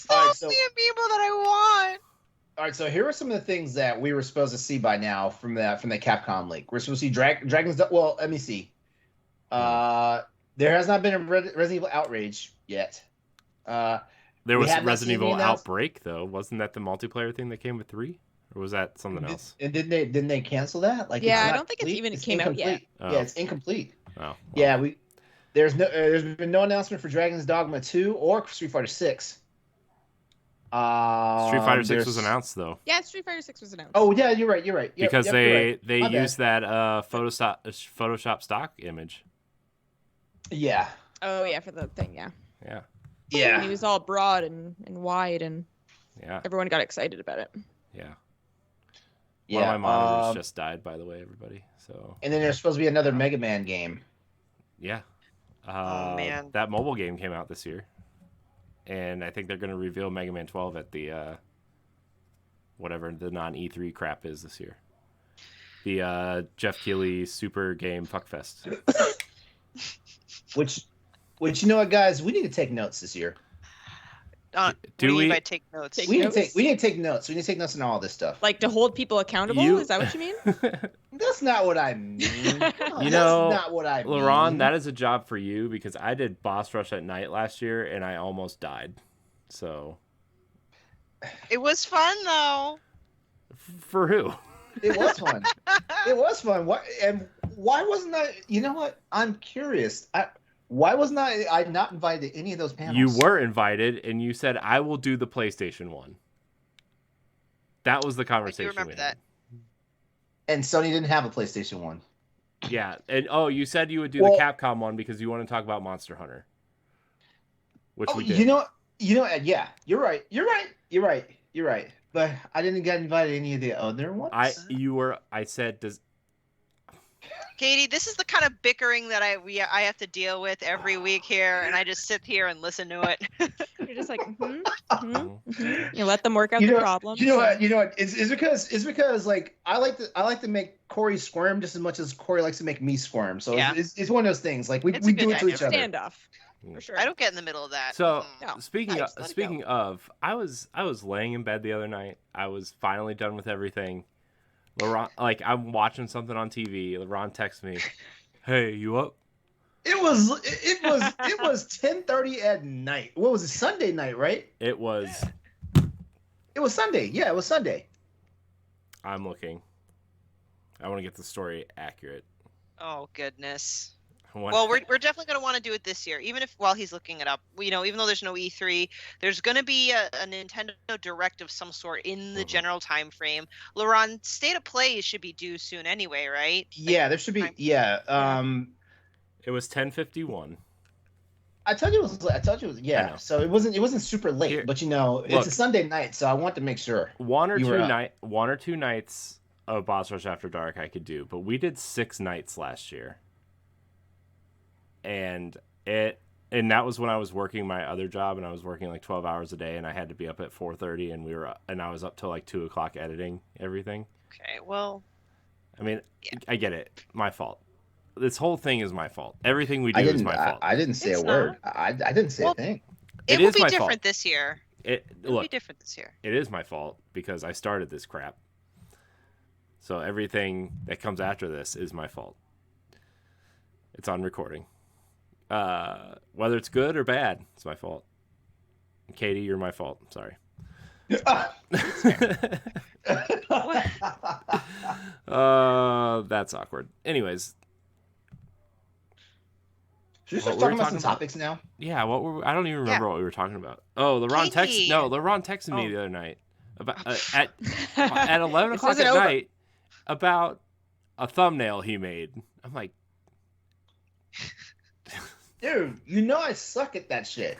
That's the amiibo that I want. All right, so here are some of the things that we were supposed to see by now from the Capcom leak. We're supposed to see Dragon's. Well, let me see. There has not been a Resident Evil Outrage yet. There was Resident Evil Outbreak, though. Wasn't that the multiplayer thing that came with 3? Or was that something else? And didn't they cancel that? Like, yeah, I don't think it came out yet. Oh. Yeah, it's incomplete. Oh, well. Yeah, there's been no announcement for Dragon's Dogma 2 or Street Fighter 6. Street Fighter 6 was announced, though. Yeah, Street Fighter 6 was announced. Oh yeah, you're right. Yep, because they right. used that Photoshop stock image. Yeah. Oh yeah, for the thing, yeah. Yeah. Yeah. And he was all broad and wide, and everyone got excited about it. Yeah. Yeah. One of my monitors just died, by the way, everybody. So. And then there's supposed to be another Mega Man game. Yeah. Oh man. That mobile game came out this year, and I think they're going to reveal Mega Man 12 at the whatever the non-E3 crap is this year. The Jeff Keighley Super Game Fuckfest. Which you know what, guys? We need to take notes this year. Do we? Take notes. We need to take notes. We need to take notes on all this stuff. Like to hold people accountable? Is that what you mean? That's not what I mean. That's not what I mean. LeRon, that is a job for you because I did Boss Rush at night last year and I almost died. So. It was fun though. For who? It was fun. It was fun. Why wasn't I? You know what? I'm curious. Why wasn't I not invited to any of those panels? You were invited, and you said, I will do the PlayStation one. That was the conversation. I do remember that. And Sony didn't have a PlayStation 1. Yeah. And, you said you would do the Capcom one because you want to talk about Monster Hunter. Which we did. You know, yeah. You're right. But I didn't get invited to any of the other ones. I said, does... Katie, this is the kind of bickering that I have to deal with every week here, and I just sit here and listen to it. You're just like, You let them work out the problem. You know what? It's because like I like to make Corey squirm just as much as Corey likes to make me squirm. So it's one of those things. Like we do it to each other. Standoff. For sure. I don't get in the middle of that. So speaking of, I was laying in bed the other night. I was finally done with everything. LeRon, like I'm watching something on TV. LeRon texts me, "Hey, you up?" It was 10:30 at night. What was it? Sunday night, right? It was. It was Sunday. Yeah, it was Sunday. I'm looking. I want to get the story accurate. Oh goodness. Well, we're definitely going to want to do it this year, even if while he's looking it up. Even though there's no E3, there's going to be a Nintendo Direct of some sort in the general time frame. LeRon, State of Play should be due soon anyway, right? Yeah, there should be. Yeah. It was 10:51. I told you it was. Yeah. So it wasn't super late, but it's a Sunday night, so I want to make sure. One or two nights of Boss Rush After Dark I could do, but we did 6 nights last year. And that was when I was working my other job, and I was working like 12 hours a day, and I had to be up at 4:30, and I was up till like 2:00 editing everything. Okay, well, I mean, I get it. My fault. This whole thing is my fault. Everything we do is my fault. I didn't say a word. I didn't say a thing. It will be different this year. It'll be different this year. It is my fault because I started this crap. So everything that comes after this is my fault. It's on recording. Whether it's good or bad, it's my fault. Katie, you're my fault. Sorry. That's awkward. Anyways. Should we start talking about some topics now? Yeah, I don't even remember what we were talking about. Oh, LeRon texted me the other night about at 11 o'clock at night about a thumbnail he made. I'm like, dude, I suck at that shit.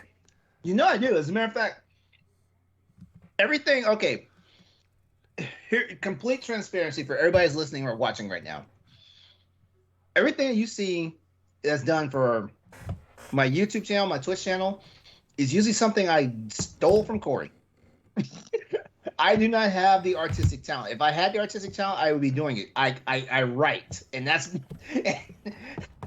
I do. As a matter of fact, everything. Okay, here, complete transparency for everybody's listening or watching right now. Everything that you see that's done for My YouTube channel, my Twitch channel, is usually something I stole from Corey. I do not have the artistic talent. If I had the artistic talent, I would be doing it. I write, and that's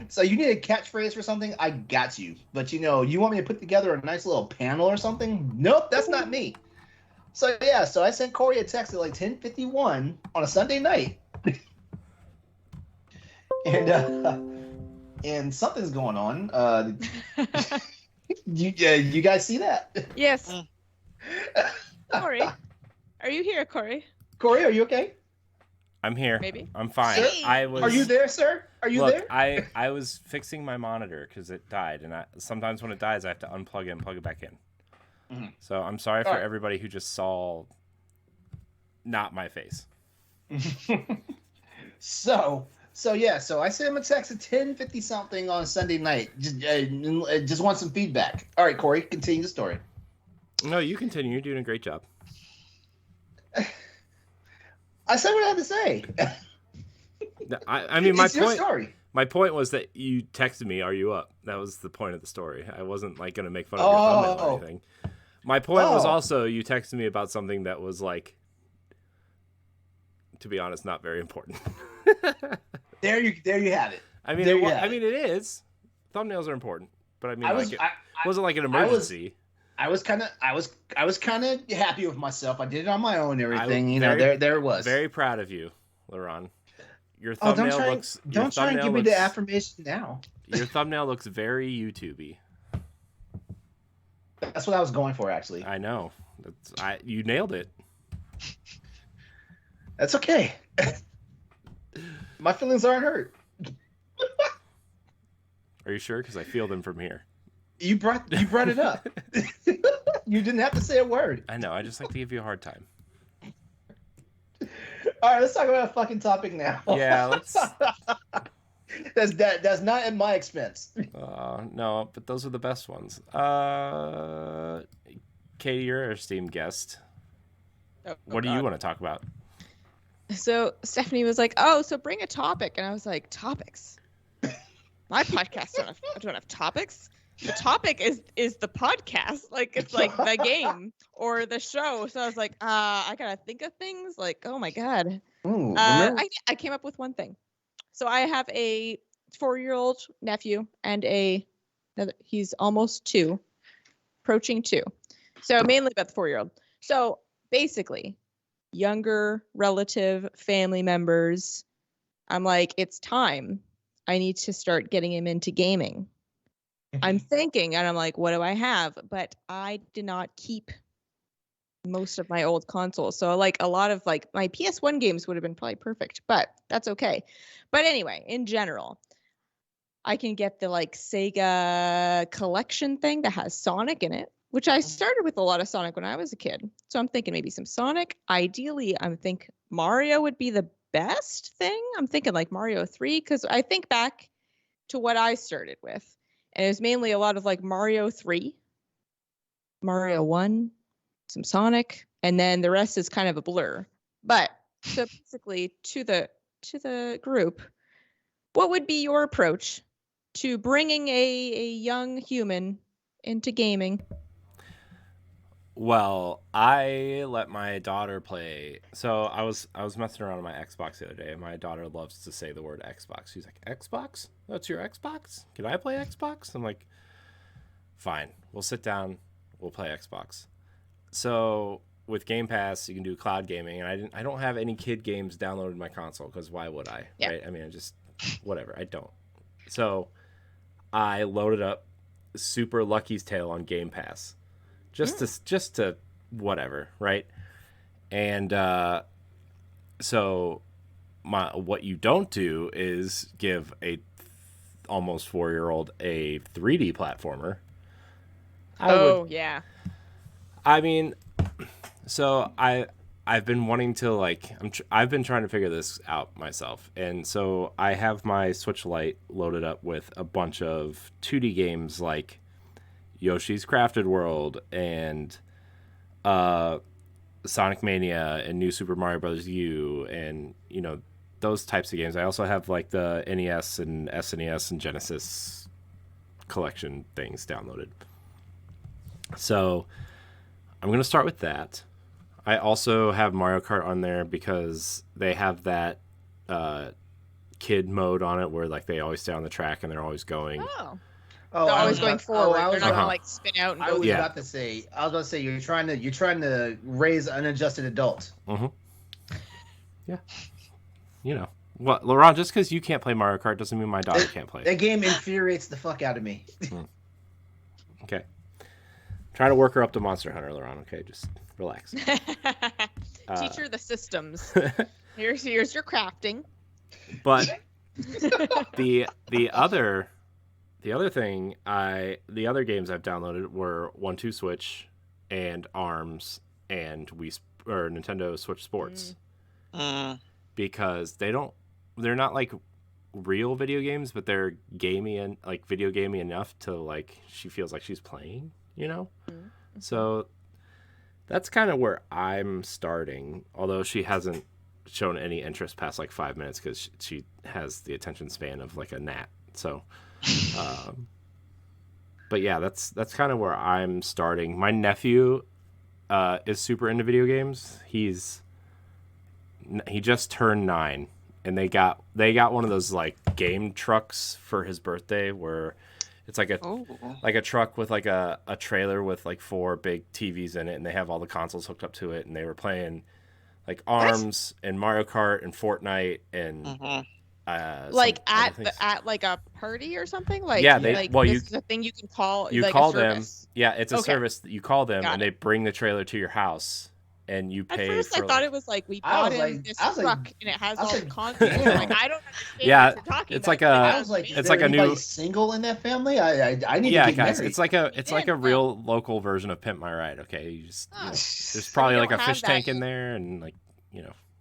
so you need a catchphrase for something. I got you, but you want me to put together a nice little panel or something? Nope, that's not me. So yeah, so I sent Corey a text at like 10:51 on a Sunday night, and something's going on. You guys see that? Yes. Corey, are you here, Corey? Corey, are you okay? I'm here. Maybe. I'm fine. Hey. Are you there, sir? Are you there? I was fixing my monitor because it died, and sometimes when it dies, I have to unplug it and plug it back in. Mm-hmm. So I'm sorry for everybody who just saw not my face. So I sent him a text at 10:50 something on Sunday night. Just want some feedback. All right, Corey, continue the story. No, you continue. You're doing a great job. I said what I had to say. I mean, it's your story. My point was that you texted me, "Are you up?" That was the point of the story. I wasn't like going to make fun of your thumbnail or anything. My point was also you texted me about something that was like, to be honest, not very important. There you have it. I mean, it is. Thumbnails are important, but I mean, it wasn't like an emergency. I was kind of happy with myself. I did it on my own and everything. There it was. Very proud of you, LeRon. Your thumbnail Don't try and give me the affirmation now. Your thumbnail looks very YouTube-y. That's what I was going for, actually. I know. You nailed it. That's okay. My feelings aren't hurt. Are you sure? Because I feel them from here. You brought it up. You didn't have to say a word. I know. I just like to give you a hard time. All right, let's talk about a fucking topic now. Yeah, let's. That's not at my expense. No, but those are the best ones. Katie, you're our esteemed guest. What do you want to talk about? So Stephanie was like, "Oh, so bring a topic," and I was like, "Topics? My podcast don't have topics. The topic is the podcast. Like it's like the game or the show." So I was like, I gotta think of things. Like, oh my god. Ooh, I came up with one thing. So I have a 4-year-old nephew and he's almost 2, approaching 2. So mainly about the 4-year-old. So basically, younger relative family members, I'm like, it's time. I need to start getting him into gaming. I'm thinking, and I'm like, what do I have? But I did not keep most of my old consoles. So like a lot of like my PS1 games would have been probably perfect, but that's okay. But anyway, in general, I can get the like Sega collection thing that has Sonic in it, which I started with a lot of Sonic when I was a kid. So I'm thinking maybe some Sonic. Ideally, I think Mario would be the best thing. I'm thinking like Mario 3, because I think back to what I started with. And it was mainly a lot of like Mario 3, Mario 1, some Sonic, and then the rest is kind of a blur. But so basically to the group, what would be your approach to bringing a young human into gaming? Well, I let my daughter play. So I was messing around on my Xbox the other day, and my daughter loves to say the word Xbox. She's like, "Xbox? That's your Xbox? Can I play Xbox?" I'm like, "Fine, we'll sit down, we'll play Xbox." So with Game Pass, you can do cloud gaming, and I don't have any kid games downloaded in my console because why would I? Yeah. Right? I mean, whatever. I don't. So I loaded up Super Lucky's Tale on Game Pass. Just to whatever, right? And so what you don't do is give a almost 4-year-old a 3D platformer. Yeah. I mean, so I've been wanting to like I've been trying to figure this out myself, and so I have my Switch Lite loaded up with a bunch of 2D games like Yoshi's Crafted World and Sonic Mania and New Super Mario Bros. U and those types of games. I also have like the NES and SNES and Genesis collection things downloaded. So I'm going to start with that. I also have Mario Kart on there because they have that kid mode on it where like they always stay on the track and they're always going. They're always going forward. They're not gonna like spin out and go. I was about to say you're trying to raise an unadjusted adult. Mm-hmm. Yeah. You know what, LeRon? Just because you can't play Mario Kart doesn't mean my daughter can't play it. That game infuriates the fuck out of me. Okay. Trying to work her up to Monster Hunter, LeRon. Okay, just relax. Teach her the systems. Here's your crafting. But the other thing the other games I've downloaded were 1-2 Switch and ARMS and Nintendo Switch Sports. Because they're not like real video games, but they're gamey and like video gamey enough to like she feels like she's playing, you know? Mm-hmm. So that's kind of where I'm starting, although she hasn't shown any interest past like 5 minutes because she has the attention span of like a gnat. So but yeah, that's kind of where I'm starting. My nephew is super into video games. He just turned 9, and they got one of those like game trucks for his birthday where it's like a truck with like a trailer with like 4 big TVs in it, and they have all the consoles hooked up to it, and they were playing like ARMS and Mario Kart and Fortnite and like at like a party or something. Like yeah, this is a thing you can call. You like call a service. them. Yeah, it's a service that you call them, and they bring the trailer to your house. And you pay. At first, I thought it was like we bought this truck and it has all the content. Like I don't understand what you're talking it's about. Like it's like a new single in that family. I need to get guys, married. It's like a real local version of Pimp My Ride. Okay, you just there's probably like a fish tank in there and like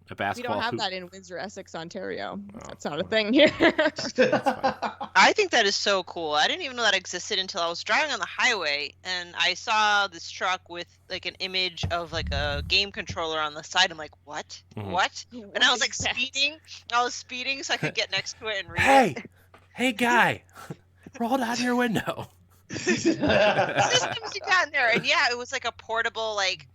a basketball. We don't have hoop. that in Windsor, Essex, Ontario. That's not a thing here. I think that is so cool. I didn't even know that existed until I was driving on the highway and I saw this truck with like an image of like a game controller on the side. I'm like, what? Mm-hmm. What? And I was like speeding. I was speeding so I could get next to it and read it. Hey, guy, roll down your window. Systems you got in there, and yeah, it was like a portable like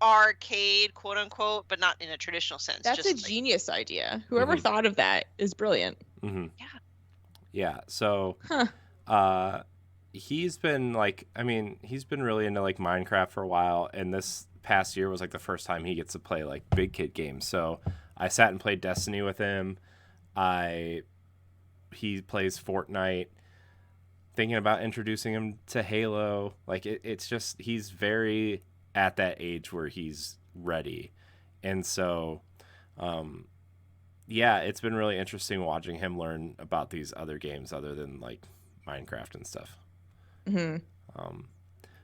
arcade, quote unquote, but not in a traditional sense. That's a genius idea. Whoever thought of that is brilliant. Mm-hmm. Yeah. So, he's been really into like Minecraft for a while, and this past year was like the first time he gets to play like big kid games. So I sat and played Destiny with him. He plays Fortnite. Thinking about introducing him to Halo. Like it's just he's very at that age where he's ready. And so, it's been really interesting watching him learn about these other games other than like Minecraft and stuff. Mm-hmm.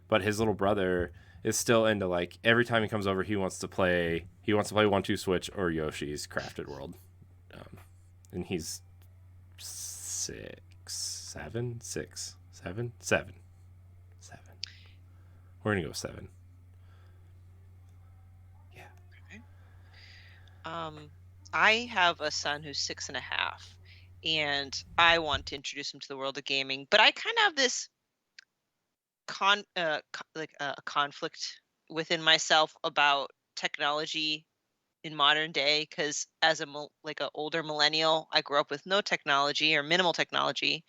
But his little brother is still into like every time he comes over, he wants to play 1-2 Switch or Yoshi's Crafted World. And he's 7. We're going to go 7. I have a son who's 6.5, and I want to introduce him to the world of gaming. But I kind of have this conflict within myself about technology in modern day, because as an older millennial, I grew up with no technology or minimal technology.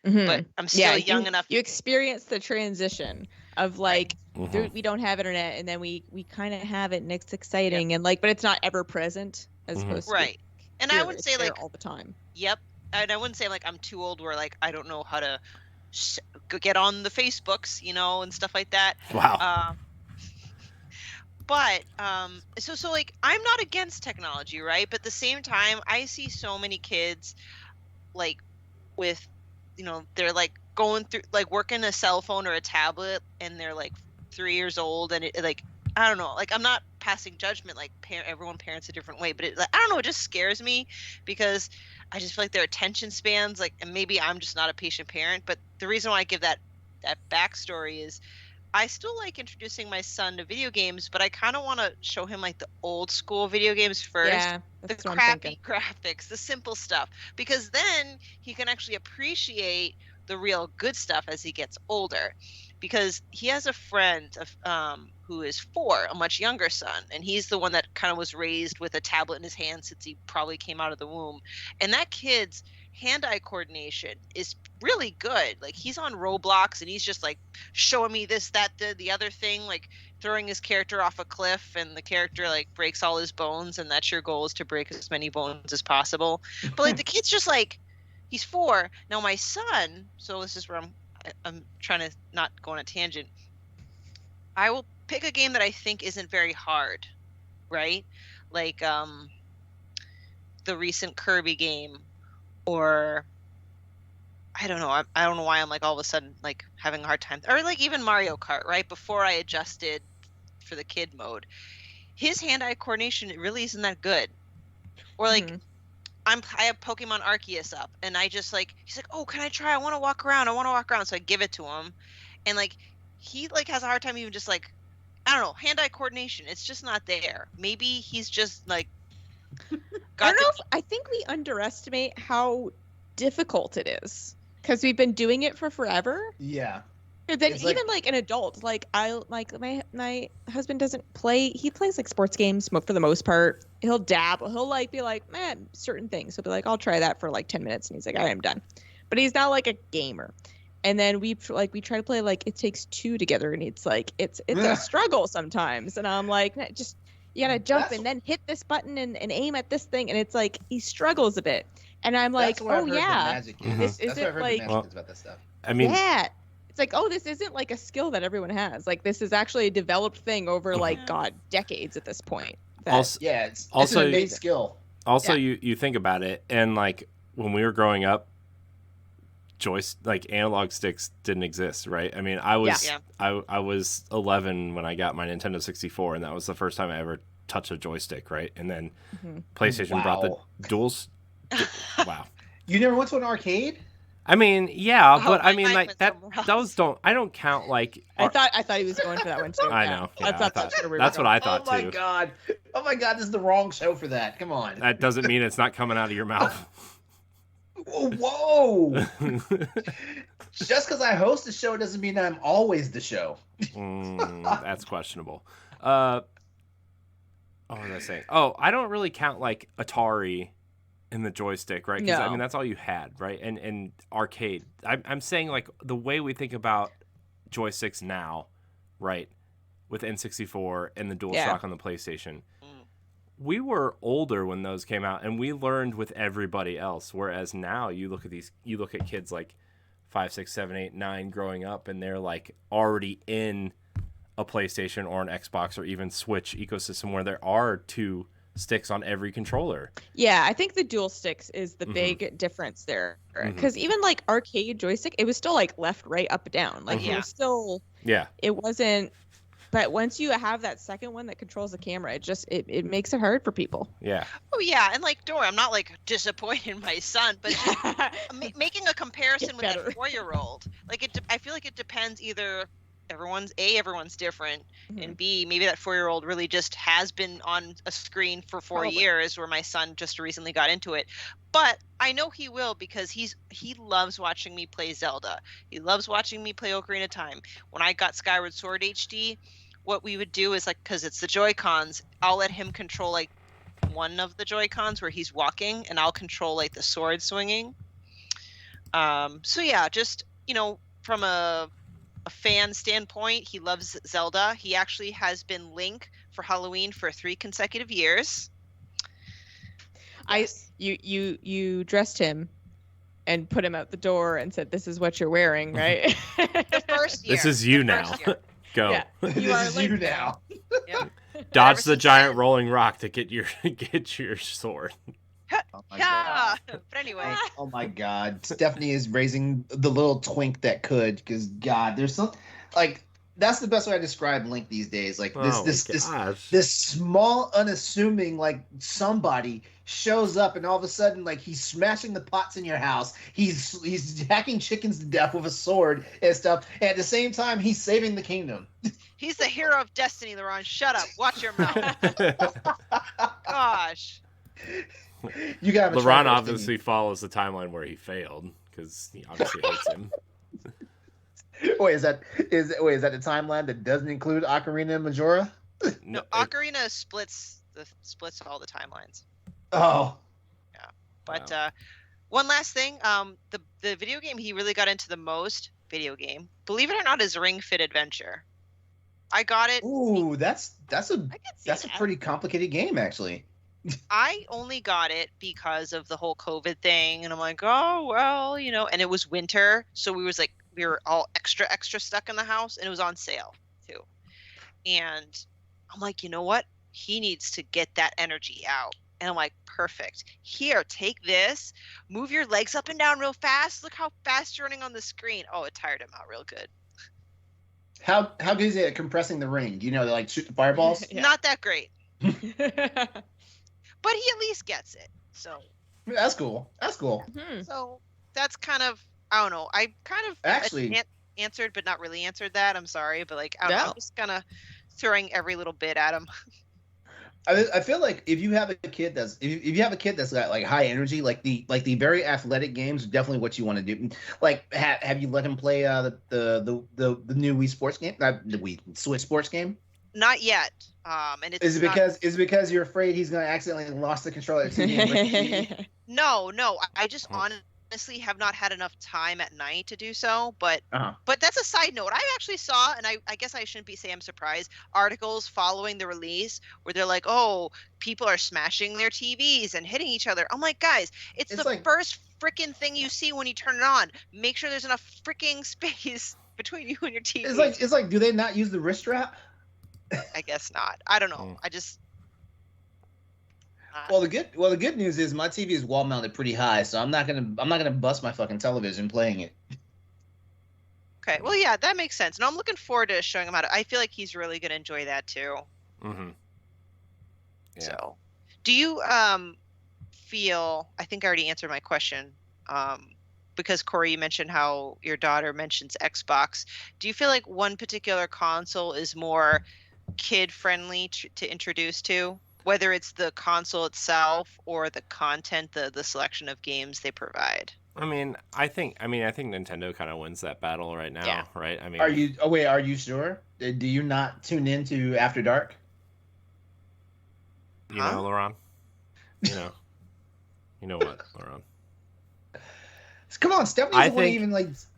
Mm-hmm. But I'm still young enough. You experience the transition of like we don't have internet, and then we kind of have it, and it's exciting, and like, but it's not ever present as opposed to right. And I would say like all the time. Yep. And I wouldn't say like I'm too old where like I don't know how to get on the Facebooks, and stuff like that. Wow. But so like I'm not against technology, right? But at the same time, I see so many kids like with they're like going through like working a cell phone or a tablet, and they're like 3 years old, and it like I don't know, like I'm not passing judgment, like everyone parents a different way, but I don't know, it just scares me because I just feel like their attention spans, like, and maybe I'm just not a patient parent, but the reason why I give that backstory is I still like introducing my son to video games, but I kind of want to show him like the old school video games first. Yeah, the crappy graphics, the simple stuff, because then he can actually appreciate the real good stuff as he gets older, because he has a friend who is 4, a much younger son, and he's the one that kind of was raised with a tablet in his hand since he probably came out of the womb. And that kid's hand-eye coordination is really good. Like, he's on Roblox and he's just like showing me this, that, the other thing, like throwing his character off a cliff, and the character like breaks all his bones, and that's your goal, is to break as many bones as possible. But like, the kid's just like, he's 4. Now my son, so this is where I'm trying to not go on a tangent. I will pick a game that I think isn't very hard, right? Like the recent Kirby game, or I don't know. I don't know why I'm like all of a sudden like having a hard time, or like even Mario Kart, right? Before I adjusted for the kid mode, his hand-eye coordination really isn't that good. Or like, I have Pokemon Arceus up, and I just like, he's like, oh, can I try? I want to walk around. So I give it to him, and like, he like has a hard time even just like, I don't know, hand-eye coordination. It's just not there. Maybe he's just like. I think we underestimate how difficult it is, because we've been doing it for forever. Yeah. And then it's even like an adult, like my husband doesn't play. He plays like sports games for the most part. He'll dabble. He'll like be like, man, certain things. He'll be like, I'll try that for like 10 minutes, and he's like, all right, I'm done. But he's not like a gamer. And then we try to play like It Takes Two together, and it's like it's a struggle sometimes. And I'm like, just you gotta jump and then hit this button and aim at this thing, and it's like he struggles a bit. And I'm like, oh yeah, this isn't like about this stuff. I mean, yeah. It's like, oh, this isn't like a skill that everyone has. Like, this is actually a developed thing over like decades at this point. It's an innate skill. Also, you think about it, and like when we were growing up, like analog sticks didn't exist, right? I mean, I was 11 when I got my Nintendo 64, and that was the first time I ever touched a joystick, right? And then PlayStation brought the duals. Wow. You never went to an arcade? I mean, yeah, but I mean, like I don't count like. I thought he was going for that one too. I know. Yeah, that's what I thought too. Oh my god, this is the wrong show for that. Come on. That doesn't mean it's not coming out of your mouth. Whoa! Just because I host the show doesn't mean I'm always the show. That's questionable. What was I saying? Oh, I don't really count like Atari in the joystick, right? Because I mean, that's all you had, right? And arcade. I'm saying like the way we think about joysticks now, right? With N64 and the DualShock on the PlayStation. We were older when those came out, and we learned with everybody else. Whereas now you look at kids like 5, 6, 7, 8, 9 growing up, and they're like already in a PlayStation or an Xbox or even Switch ecosystem where there are 2 sticks on every controller. Yeah, I think the dual sticks is the big difference there. Because even like arcade joystick, it was still like left, right, up, down. Like it was still. Yeah. It wasn't. But once you have that second one that controls the camera, it makes it hard for people. Yeah. Oh yeah, and like, don't worry, I'm not like disappointed in my son, but making a comparison with that 4-year-old, like I feel like it depends. Either everyone's different, and B, maybe that 4-year-old really just has been on a screen for 4 years, where my son just recently got into it. But I know he will, because he loves watching me play Zelda. He loves watching me play Ocarina of Time. When I got Skyward Sword HD, what we would do is, like, because it's the Joy-Cons, I'll let him control like one of the Joy-Cons where he's walking, and I'll control like the sword swinging. So yeah, just, you know, from a fan standpoint, he loves Zelda. He actually has been Link for Halloween for 3 consecutive years. You dressed him and put him out the door and said, "This is what you're wearing," right? The first year. This is you now. Go. Yeah. You are Link now. Yeah. Dodge the giant rolling rock to get your sword. Oh my God. But anyway. Oh my God. Stephanie is raising the little twink that could, because God, there's some like that's the best way I describe Link these days. Like this small, unassuming like somebody shows up, and all of a sudden, like, he's smashing the pots in your house. He's hacking chickens to death with a sword and stuff. And at the same time, he's saving the kingdom. He's the hero of destiny, LeRon. Shut up. Watch your mouth. Gosh. You got LeRon obviously follows the timeline where he failed, because he obviously hates him. Wait, is that the timeline that doesn't include Ocarina and Majora? No, Ocarina splits all the timelines. Oh. Yeah. But one last thing, the video game he really got into the most, believe it or not, is Ring Fit Adventure. I got it. Ooh, that's a pretty complicated game, actually. I only got it because of the whole COVID thing, and I'm like, oh well, and it was winter, so we were all extra stuck in the house, and it was on sale too. And I'm like, you know what? He needs to get that energy out. And I'm like, perfect. Here, take this. Move your legs up and down real fast. Look how fast you're running on the screen. Oh, it tired him out real good. How good is it at compressing the ring? Do you know, like shoot the fireballs? Yeah. Not that great. But he at least gets it. So that's cool. Mm-hmm. So that's kind of, I don't know. I kind of actually answered, but not really answered that. I'm sorry, but I don't know. I'm just kind of throwing every little bit at him. I feel like if you have a kid that's got like high energy, like the very athletic games, definitely what you want to do. Like, have you let him play the new Wii Sports game, the Wii Switch Sports game? Not yet. And it's is it because you're afraid he's going to accidentally lost the controller? No. I just honestly have not had enough time at night to do so, but that's a side note. I actually saw, and I guess I shouldn't say I'm surprised, articles following the release where they're like, oh, people are smashing their TVs and hitting each other. I'm like, guys, it's the first freaking thing you see when you turn it on. Make sure there's enough freaking space between you and your TV. It's like do they not use the wrist strap? I guess not. I don't know. I just Well, the good news is my TV is wall mounted pretty high, so I'm not gonna bust my fucking television playing it. Okay, well, yeah, that makes sense, and I'm looking forward to showing him how to. I feel like he's really gonna enjoy that too. Mm-hmm. Yeah. So, do you feel? I think I already answered my question. Because Corey, you mentioned how your daughter mentions Xbox. Do you feel like one particular console is more kid friendly to introduce to? Whether it's the console itself or the content, the selection of games they provide. I think Nintendo kind of wins that battle right now, right? Are you sure? Do you not tune into After Dark? You know, LeRon? You know what, LeRon? Come on, Stephanie's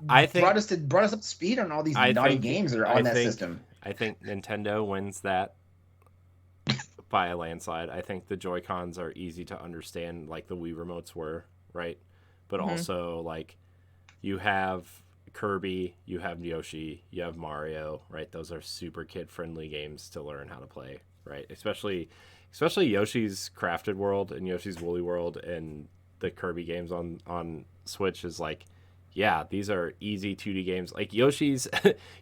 brought us up to speed on all these naughty games that are on that system. I think Nintendo wins that by a landslide. I think the Joy-Cons are easy to understand, like the Wii remotes were, right? But also, like, you have Kirby, you have Yoshi, you have Mario, right? Those are super kid-friendly games to learn how to play, right? Especially Yoshi's Crafted World and Yoshi's Woolly World and the Kirby games on Switch is like, yeah, these are easy 2D games. Like Yoshi's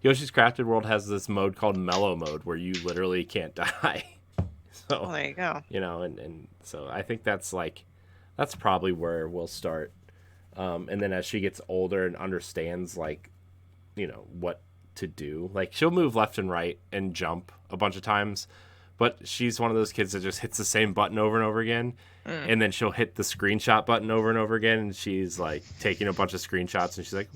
Crafted World has this mode called Mellow Mode where you literally can't die. So there you go. And so I think that's probably where we'll start. And then as she gets older and understands what to do, like she'll move left and right and jump a bunch of times, but she's one of those kids that just hits the same button over and over again. And then she'll hit the screenshot button over and over again, and she's like taking a bunch of screenshots, and she's like,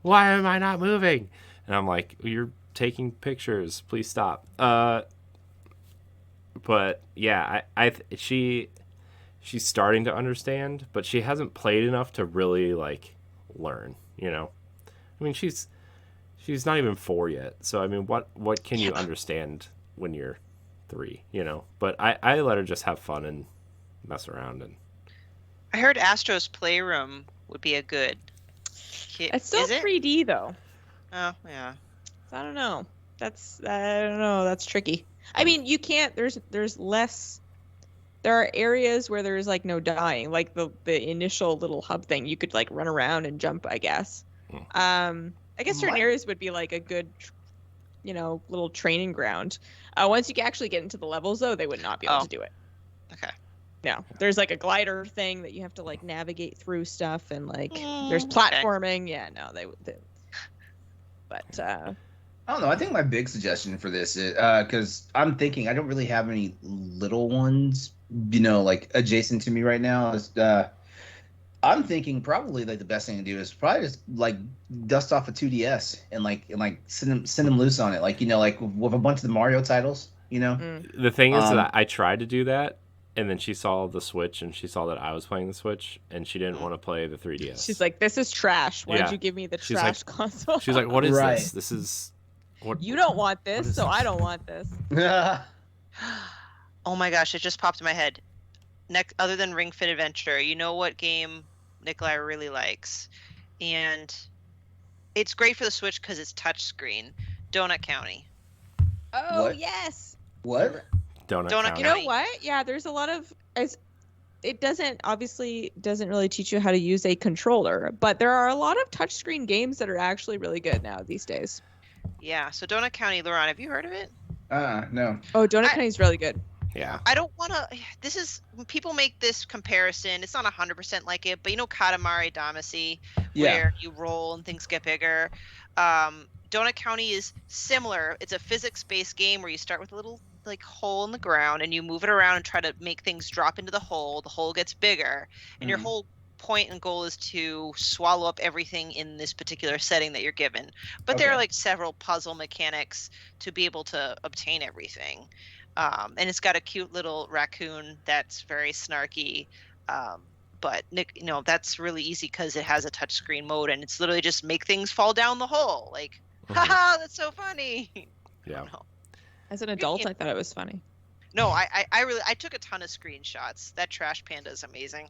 "Why am I not moving?" And I'm like, "You're taking pictures. Please stop." But yeah, she's starting to understand, but she hasn't played enough to really learn. She's not even 4 yet, so what can you understand when you're 3? But I let her just have fun and mess around. And I heard Astro's Playroom would be a good kid. It's still 3D though. Oh yeah. I don't know. That's tricky. You can't. There's less. There are areas where there's no dying, like the initial little hub thing. You could run around and jump, I guess. I guess certain areas would be a good, little training ground. Once you actually get into the levels, though, they would not be able to do it. Okay. No, there's a glider thing that you have to navigate through stuff, and there's platforming. Okay. Yeah, no, they. But I don't know. I think my big suggestion for this is because I'm thinking I don't really have any little ones, adjacent to me right now. I'm thinking probably like the best thing to do is probably just like dust off a 2DS and send them loose on it, like like with a bunch of the Mario titles. The thing is that I tried to do that, and then she saw the Switch and she saw that I was playing the Switch, and she didn't want to play the 3DS. She's like, "This is trash. Why'd you give me the trash console?" She's like, "What is this? This is what? You don't want this, so I don't want this." Oh my gosh! It just popped in my head. Next, other than Ring Fit Adventure, you know what game Nikolai really likes, and it's great for the Switch because it's touchscreen. Donut County. Oh what? yes. What? Donut County. You know what? Yeah, there's a lot of it doesn't really teach you how to use a controller, but there are a lot of touchscreen games that are actually really good now these days. Yeah. So Donut County, LeRon, have you heard of it? No. Oh, Donut County's really good. Yeah. I don't want to. This is when people make this comparison. It's not 100% like it, but Katamari Damacy, where you roll and things get bigger. Donut County is similar. It's a physics-based game where you start with a little hole in the ground and you move it around and try to make things drop into the hole. The hole gets bigger, and your whole point and goal is to swallow up everything in this particular setting that you're given. But there are several puzzle mechanics to be able to obtain everything. And it's got a cute little raccoon that's very snarky. But Nick, that's really easy because it has a touchscreen mode, and it's literally just make things fall down the hole. Haha, that's so funny. Yeah. As an adult, I thought it was funny. No, I took a ton of screenshots. That trash panda is amazing.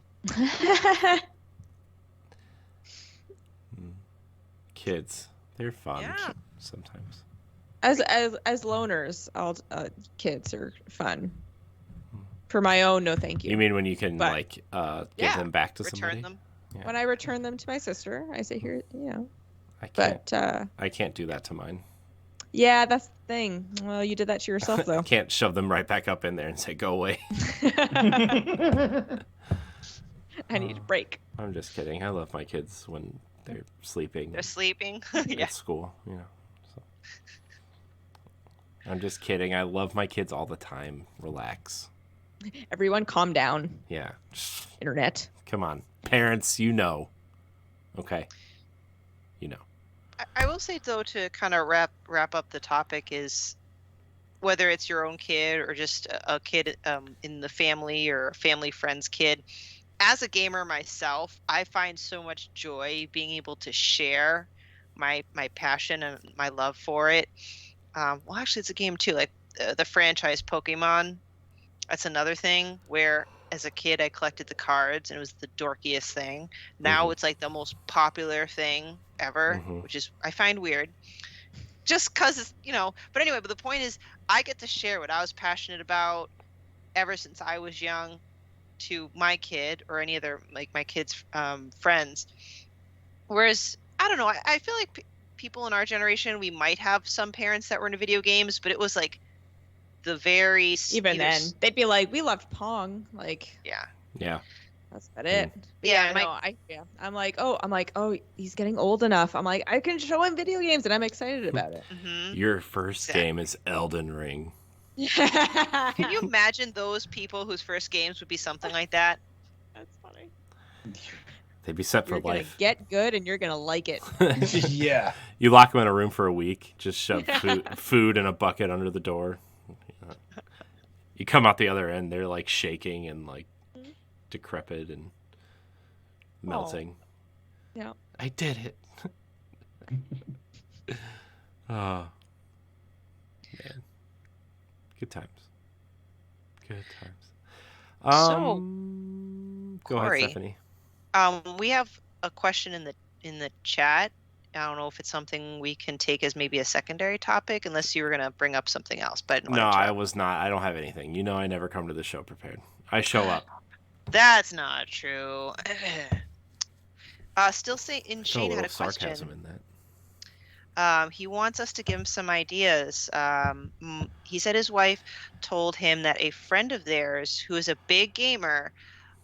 Kids, they're fun sometimes. As loners, kids are fun. For my own, no thank you. You mean when you can give them back to return somebody? Them. Yeah. When I return them to my sister, I say here, I can't. But I can't do that to mine. Yeah, that's the thing. Well, you did that to yourself though. I can't shove them right back up in there and say go away. I need a break. I'm just kidding. I love my kids when they're sleeping. They're sleeping. At school, So. I'm just kidding. I love my kids all the time. Relax. Everyone calm down. Yeah. Internet. Come on. Parents, Okay. I will say, though, to kind of wrap up the topic is whether it's your own kid or just a kid in the family or a family friend's kid. As a gamer myself, I find so much joy being able to share my passion and my love for it. Well, actually, it's a game, too. The franchise Pokemon. That's another thing where, as a kid, I collected the cards, and it was the dorkiest thing. Now it's the most popular thing ever, which is I find weird. Just because it's, But anyway, the point is, I get to share what I was passionate about ever since I was young to my kid or any other, my kid's friends. Whereas, I don't know, I feel like people in our generation, we might have some parents that were into video games, but it was the very even then they'd be like, we loved Pong, yeah, that's about it. I'm like, oh, he's getting old enough. I'm like, I can show him video games and I'm excited about it. Your first game is Elden Ring. Can you imagine those people whose first games would be something like that? That's funny. They'd be set for you're life. Gonna get good and you're gonna like it. Yeah. You lock them in a room for a week, just shove food in a bucket under the door. You come out the other end, they're shaking and decrepit and melting. Yeah. I did it. Oh, man. Good times. Good times. Go Corey, ahead, Stephanie. We have a question in the chat. I don't know if it's something we can take as maybe a secondary topic, unless you were going to bring up something else. But no, I was not. I don't have anything. I never come to the show prepared. I show up. That's not true. Still say in Shane had a question. Sarcasm in that. He wants us to give him some ideas. He said his wife told him that a friend of theirs who is a big gamer,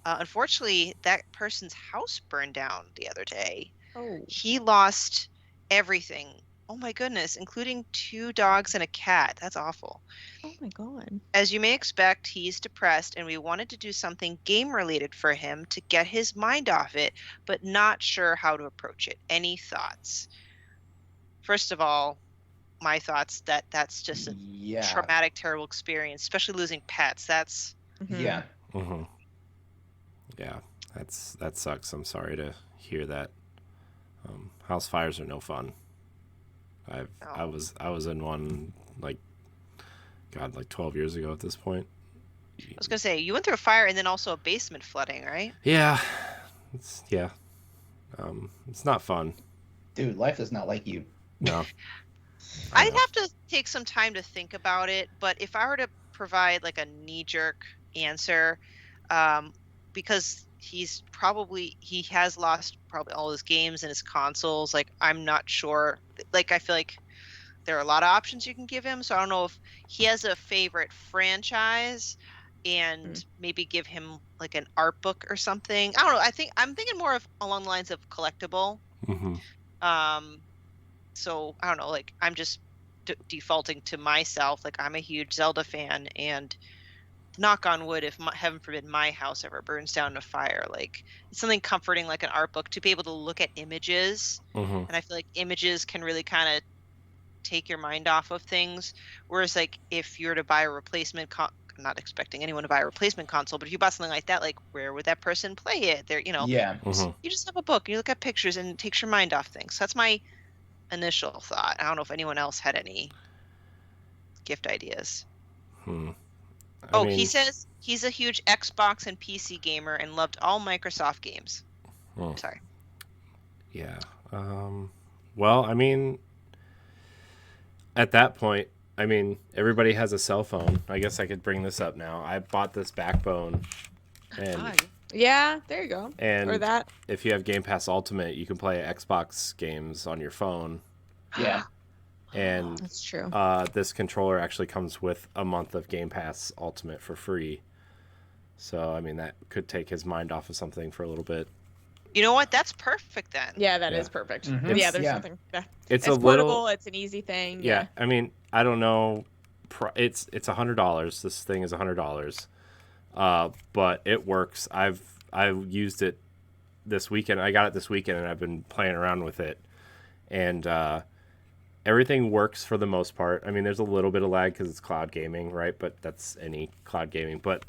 unfortunately, that person's house burned down the other day. Oh. He lost everything Oh my goodness, including 2 dogs and a cat. That's awful. Oh my god. As you may expect, he's depressed, and we wanted to do something game-related for him to get his mind off it, but not sure how to approach it. Any thoughts? First of all, my thoughts that's just a traumatic, terrible experience, especially losing pets. That's yeah. Mm-hmm. Yeah, that sucks. I'm sorry to hear that. House fires are no fun. I was in one like 12 years ago at this point. I was gonna say you went through a fire and then also a basement flooding, right? Yeah, it's not fun. Dude, life is not like you. No. I'd have to take some time to think about it, but if I were to provide like a knee-jerk answer, because he has lost probably all his games and his consoles, like I'm not sure, like I feel like there are a lot of options you can give him, so I don't know if he has a favorite franchise and maybe give him like an art book or something. I don't know. I'm thinking more of along the lines of collectible. Mm-hmm. So I don't know, like I'm just defaulting to myself. Like I'm a huge Zelda fan, and knock on wood, if heaven forbid my house ever burns down in a fire, like it's something comforting like an art book to be able to look at images. And I feel like images can really kind of take your mind off of things. Whereas like if you were to buy a replacement I'm not expecting anyone to buy a replacement console, but if you bought something like that, like where would that person play it? There, you just have a book and you look at pictures and it takes your mind off things. So that's my initial thought. I don't know if anyone else had any gift ideas. I mean, he says he's a huge Xbox and PC gamer and loved all Microsoft games. Sorry. Yeah. Well, I mean, at that point, I mean, everybody has a cell phone. I guess I could bring this up now. I bought this Backbone. And yeah, there you go. And or that. If you have Game Pass Ultimate, you can play Xbox games on your phone. Yeah. And that's true. This controller actually comes with a month of Game Pass Ultimate for free. So, I mean, that could take his mind off of something for a little bit. You know what? That's perfect then. Yeah, that is perfect. Yeah, there's something. Yeah. It's portable. It's an easy thing. Yeah. I mean, I don't know. It's $100. This thing is $100. But it works. I've used it this weekend. I got it this weekend, and I've been playing around with it. And everything works for the most part. I mean, there's a little bit of lag because it's cloud gaming, right? But that's any cloud gaming. But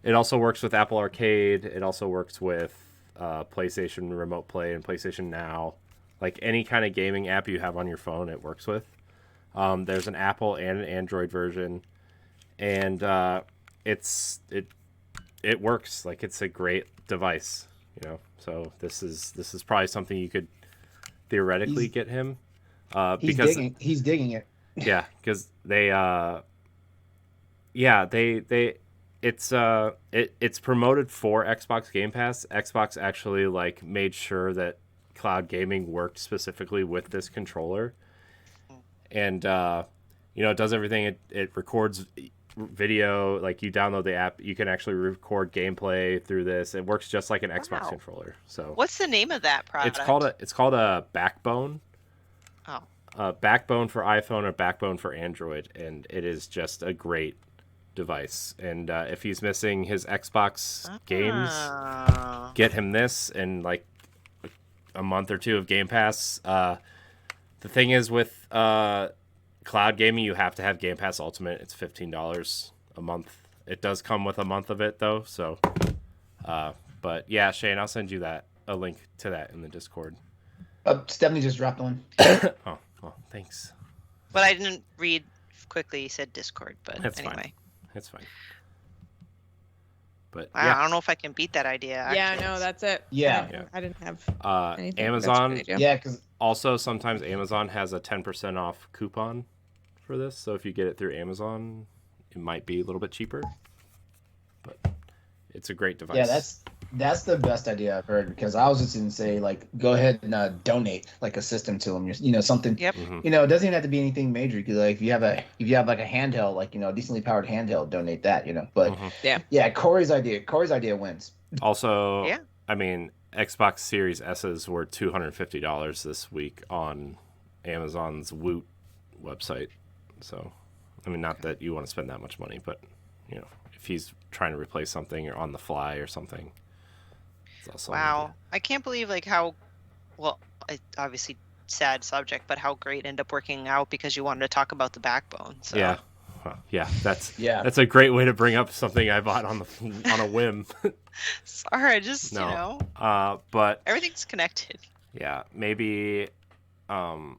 it also works with Apple Arcade. It also works with PlayStation Remote Play and PlayStation Now. Like any kind of gaming app you have on your phone, it works with. There's an Apple and an Android version. And it works. Like it's a great device, So this is probably something you could theoretically get him. He's digging it. Yeah, because it's promoted for Xbox Game Pass. Xbox actually like made sure that cloud gaming worked specifically with this controller, and it does everything. It records video. Like you download the app, you can actually record gameplay through this. It works just like an Xbox controller. So what's the name of that product? It's called a Backbone. Oh. Backbone for iPhone or Backbone for Android, and it is just a great device. And if he's missing his Xbox games, get him this and like a month or two of Game Pass. The thing is with cloud gaming, you have to have Game Pass Ultimate. It's $15 a month. It does come with a month of it though. So, but yeah, Shane, I'll send you a link to that in the Discord. Stephanie just dropped one. Oh. Well, thanks. But I didn't read quickly. You said Discord, but that's anyway. Fine. That's fine. But I don't know if I can beat that idea. Actually. Yeah, no, that's it. Yeah. I didn't have anything. Amazon. Yeah, because also sometimes Amazon has a 10% off coupon for this. So if you get it through Amazon, it might be a little bit cheaper. But it's a great device. Yeah, that's the best idea I've heard, because I was just going to say, like, go ahead and donate like a system to them, something. Yep. It doesn't even have to be anything major. Because like if you have like a handheld, like a decently powered handheld, donate that. But yeah, Corey's idea wins. Also, I mean, Xbox Series S's were $250 this week on Amazon's Woot website. So, I mean, not that you want to spend that much money, but if he's trying to replace something or on the fly or something, it's also wow. I can't believe how well, obviously sad subject, but how great ended up working out because you wanted to talk about the backbone. So. Yeah. Yeah, that's a great way to bring up something I bought on a whim. Sorry, but everything's connected. Yeah, maybe. I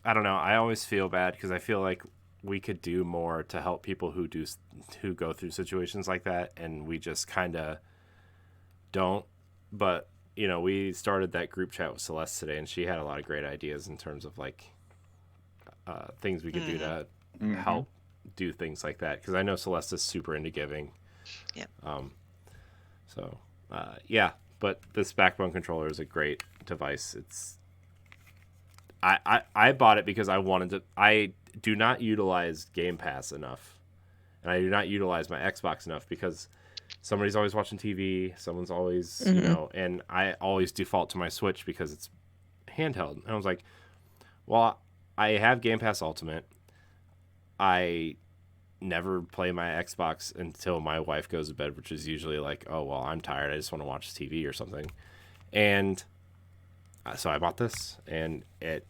don't know. I always feel bad because I feel like we could do more to help people who go through situations like that, and we just kind of don't. But we started that group chat with Celeste today, and she had a lot of great ideas in terms of things we could do to help do things like that. Because I know Celeste is super into giving. Yeah. Yeah. But this backbone controller is a great device. I bought it because I wanted to. I do not utilize Game Pass enough, and I do not utilize my Xbox enough because somebody's always watching TV. Someone's always and I always default to my Switch because it's handheld. And I was like, well, I have Game Pass Ultimate. I never play my Xbox until my wife goes to bed, which is usually like, oh, well, I'm tired. I just want to watch TV or something. And so I bought this, and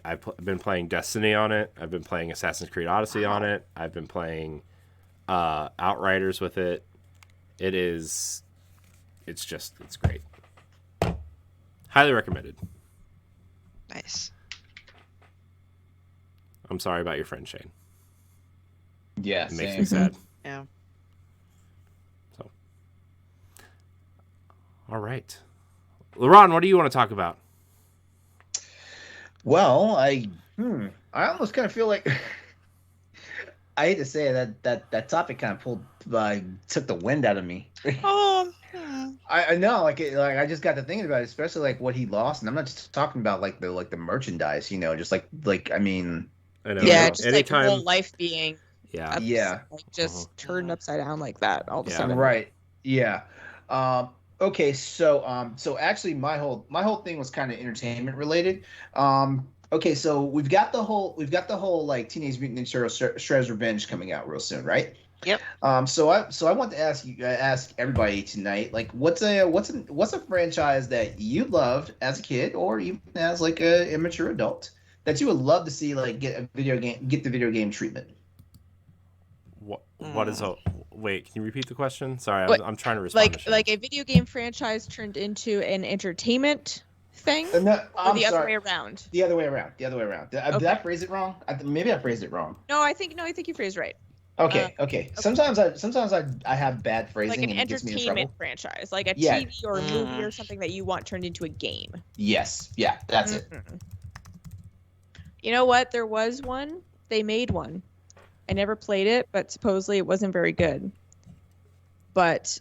I've been playing Destiny on it. I've been playing Assassin's Creed Odyssey on it. I've been playing Outriders with it. It's great. Highly recommended. Nice. I'm sorry about your friend Shane. Yeah, it makes me sad. Yeah. So, all right, LeRon, what do you want to talk about? Well, I almost kind of feel like I hate to say it, that topic kind of took the wind out of me. Oh. I know, like I just got to thinking about it, especially like what he lost, and I'm not just talking about like the merchandise, just like I mean, I know. Yeah, just anytime, like whole life being just turned upside down like that all of a sudden. Right. Yeah. Okay. So actually, my whole thing was kind of entertainment related. Okay. So we've got the whole like Teenage Mutant Ninja Shredder's Revenge coming out real soon, right? Yep. So I want to ask everybody tonight, like, what's a franchise that you loved as a kid or even as like a immature adult that you would love to see like get the video game treatment? What is a wait? Can you repeat the question? Sorry, I'm trying to respond. Like a video game franchise turned into an entertainment thing, or the other way around? The other way around. Did I phrase it wrong? Maybe I phrased it wrong. No, I think you phrased right. Okay. Sometimes I have bad phrasing. Like an entertainment franchise, like a TV or a movie or something that you want turned into a game. Yes. Yeah, that's it. You know what? There was one. They made one. I never played it, but supposedly it wasn't very good. But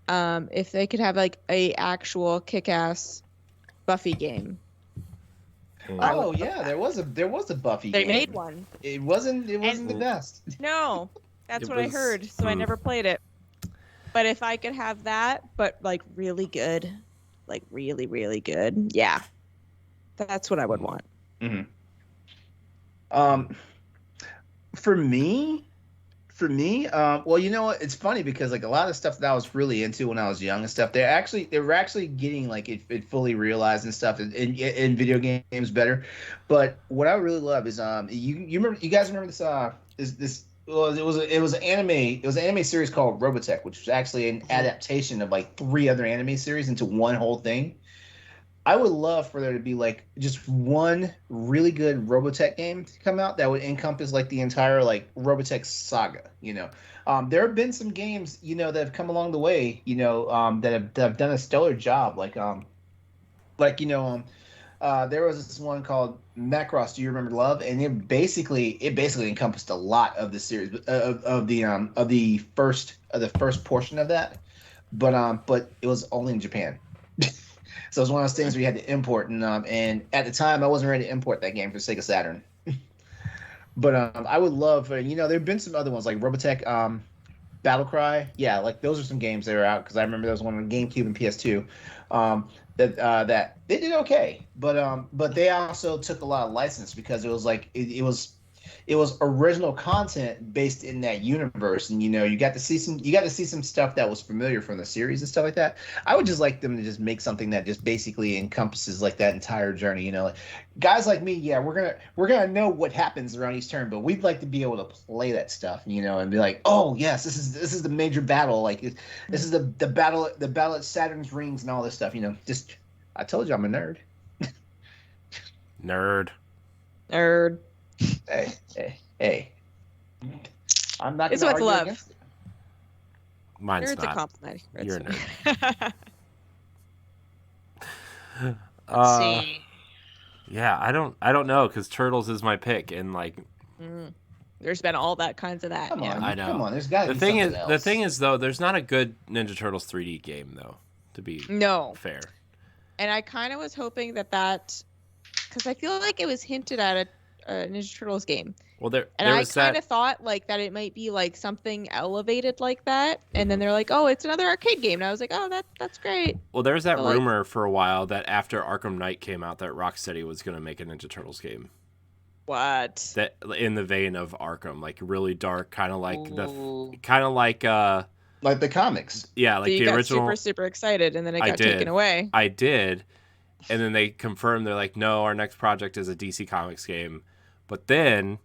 if they could have like a actual kick-ass Buffy game. Oh yeah, there was a Buffy game. They made one. It wasn't the best. No, that's what I heard. So I never played it. But if I could have that, but like really good, like really, really good, yeah, that's what I would want. Mm-hmm. For me, well, you know what? It's funny because like a lot of stuff that I was really into when I was young and stuff, they were actually getting like it fully realized and stuff in video games better. But what I really love is you guys remember this it was an anime series called Robotech, which was actually an adaptation of like 3 other anime series into one whole thing. I would love for there to be like just one really good Robotech game to come out that would encompass like the entire like Robotech saga. There have been some games that have come along the way. That have done a stellar job. There was this one called Macross. Do you remember Love? And it basically encompassed a lot of the series of the first portion of that, but it was only in Japan. So it was one of those things where you had to import, and at the time I wasn't ready to import that game for Sega Saturn. But I would love, there've been some other ones like Robotech, Battlecry. Yeah, like those are some games that are out because I remember there was one on GameCube and PS2. that they did okay, but they also took a lot of license because it was like it was original content based in that universe, and you got to see some stuff that was familiar from the series and stuff like that. I would just like them to just make something that just basically encompasses like that entire journey. Like guys like me, yeah, we're gonna know what happens around each turn, but we'd like to be able to play that stuff, and be like, oh yes, this is the major battle, like this is the battle at Saturn's rings and all this stuff. Just I told you I'm a nerd. Nerd. Hey. I'm not going to argue against it. Mine's Nerd's not. A compliment. You're a nerd. Let's see. Yeah, I don't know, because Turtles is my pick, and like. There's been all that kinds of that. Come on, I know. Come on, there's got to be something else. The thing is, though, there's not a good Ninja Turtles 3D game, though, to be fair. And I kind of was hoping that because I feel like it was hinted at a Ninja Turtles game. Well, I kind of thought like that it might be like something elevated like that, and then they're like, "Oh, it's another arcade game," and I was like, "Oh, that's great." Well, there was that rumor for a while that after Arkham Knight came out, that Rocksteady was going to make a Ninja Turtles game. What? That in the vein of Arkham, like really dark, kind of like like the comics. Yeah, like so the original. Super super excited, and then it got taken away. I did, and then they confirmed they're like, no, our next project is a DC Comics game, but then.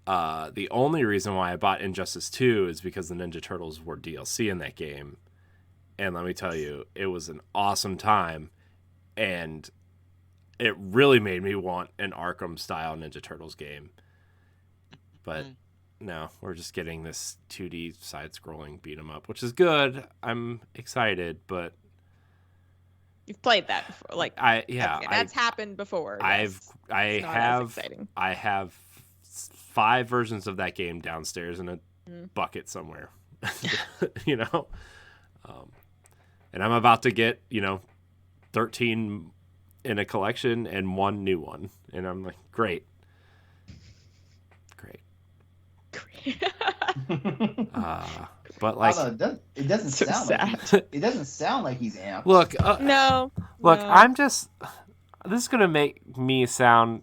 The only reason why I bought Injustice 2 is because the Ninja Turtles were DLC in that game. And let me tell you, it was an awesome time. And it really made me want an Arkham-style Ninja Turtles game. But no, we're just getting this 2D side-scrolling beat-em-up, which is good. I'm excited, but... You've played that before. That's happened before. I have 5 versions of that game downstairs in a bucket somewhere, and I'm about to get 13 in a collection and 1 new one, and I'm like, great. But like, it doesn't so sound sad. It doesn't sound like he's amped. Look, no. I'm just. This is gonna make me sound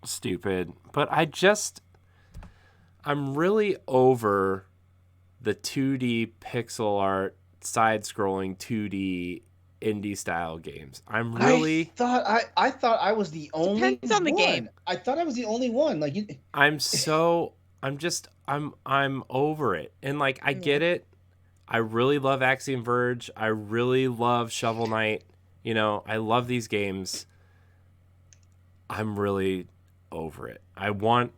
stupid, but I'm really over the 2D pixel art, side-scrolling 2D indie style games. I'm really. I thought I was the only. Depends on the game. I thought I was the only one. Like you. I'm over it, and like I get it. I really love Axiom Verge. I really love Shovel Knight. I love these games. I'm really over it. I'm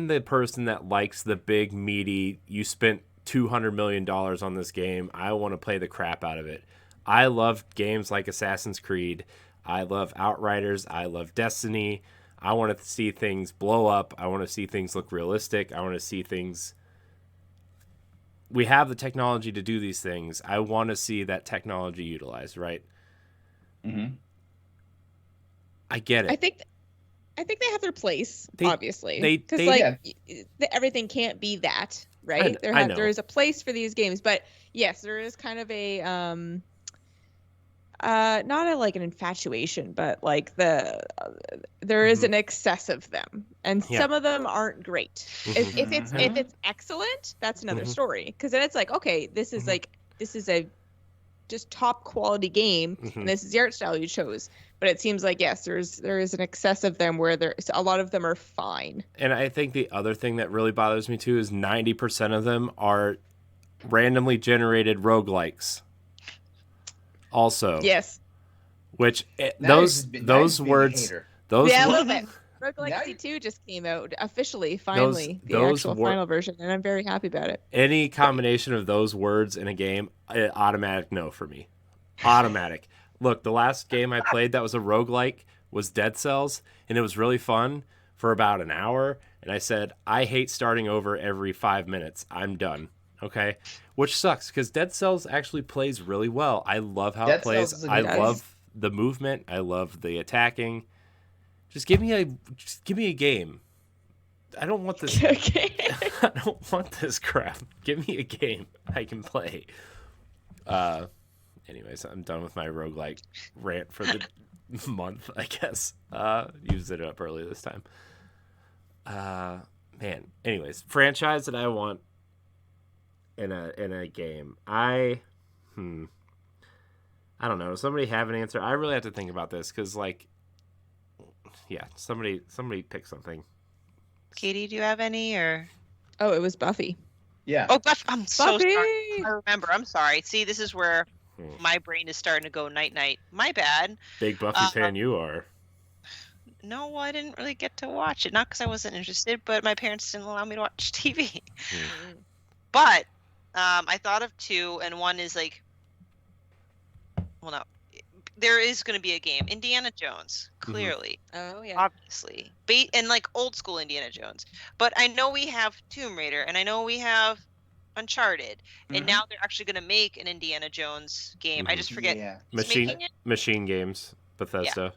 the person that likes the big, meaty, you spent $200 million on this game. I want to play the crap out of it. I love games like Assassin's Creed. I love Outriders. I love Destiny. I want to see things blow up. I want to see things look realistic. I want to see things... We have the technology to do these things. I want to see that technology utilized, right? Mm-hmm. I get it. I think they have their place, obviously. Because everything can't be that, right? There is a place for these games, but yes, there is kind of a not an infatuation, but like there is an excess of them, and some of them aren't great. If it's excellent, that's another story. Because then it's like, okay, this is a just top quality game, and this is the art style you chose. But it seems like there is an excess of them where a lot of them are fine. And I think the other thing that really bothers me too is 90% of them are randomly generated roguelikes. Also, yes, which those words, a little bit. Rogue Legacy 2 just came out officially, finally, the actual final version, and I'm very happy about it. Any combination of those words in a game, automatic no for me. Automatic. Look, the last game I played that was a roguelike was Dead Cells, and it was really fun for about an hour, and I said, I hate starting over every 5 minutes. I'm done. Okay? Which sucks, because Dead Cells actually plays really well. I love how it plays. I love the movement. I love the attacking. Just give me a game. I don't want this. I don't want this crap. Give me a game I can play. anyways, I'm done with my roguelike rant for the month, I guess. Used it up early this time. Man. Anyways, franchise that I want in a game. I don't know. Does somebody have an answer? I really have to think about this because, like, yeah, somebody pick something. Katie, do you have any or? Oh, it was Buffy. Yeah. Oh, Buffy. I'm so Buffy! sorry. I remember. I'm sorry. See, this is where my brain is starting to go night-night. My bad. Big Buffy fan you are. No, I didn't really get to watch it. Not because I wasn't interested, but my parents didn't allow me to watch TV. But I thought of two, and one is like, well, no. There is going to be a game. Indiana Jones, clearly. Oh, yeah. Obviously. And like old school Indiana Jones. But I know we have Tomb Raider, and I know we have Uncharted. And now they're actually going to make an Indiana Jones game. I just forget. Yeah. Machine Games, Bethesda.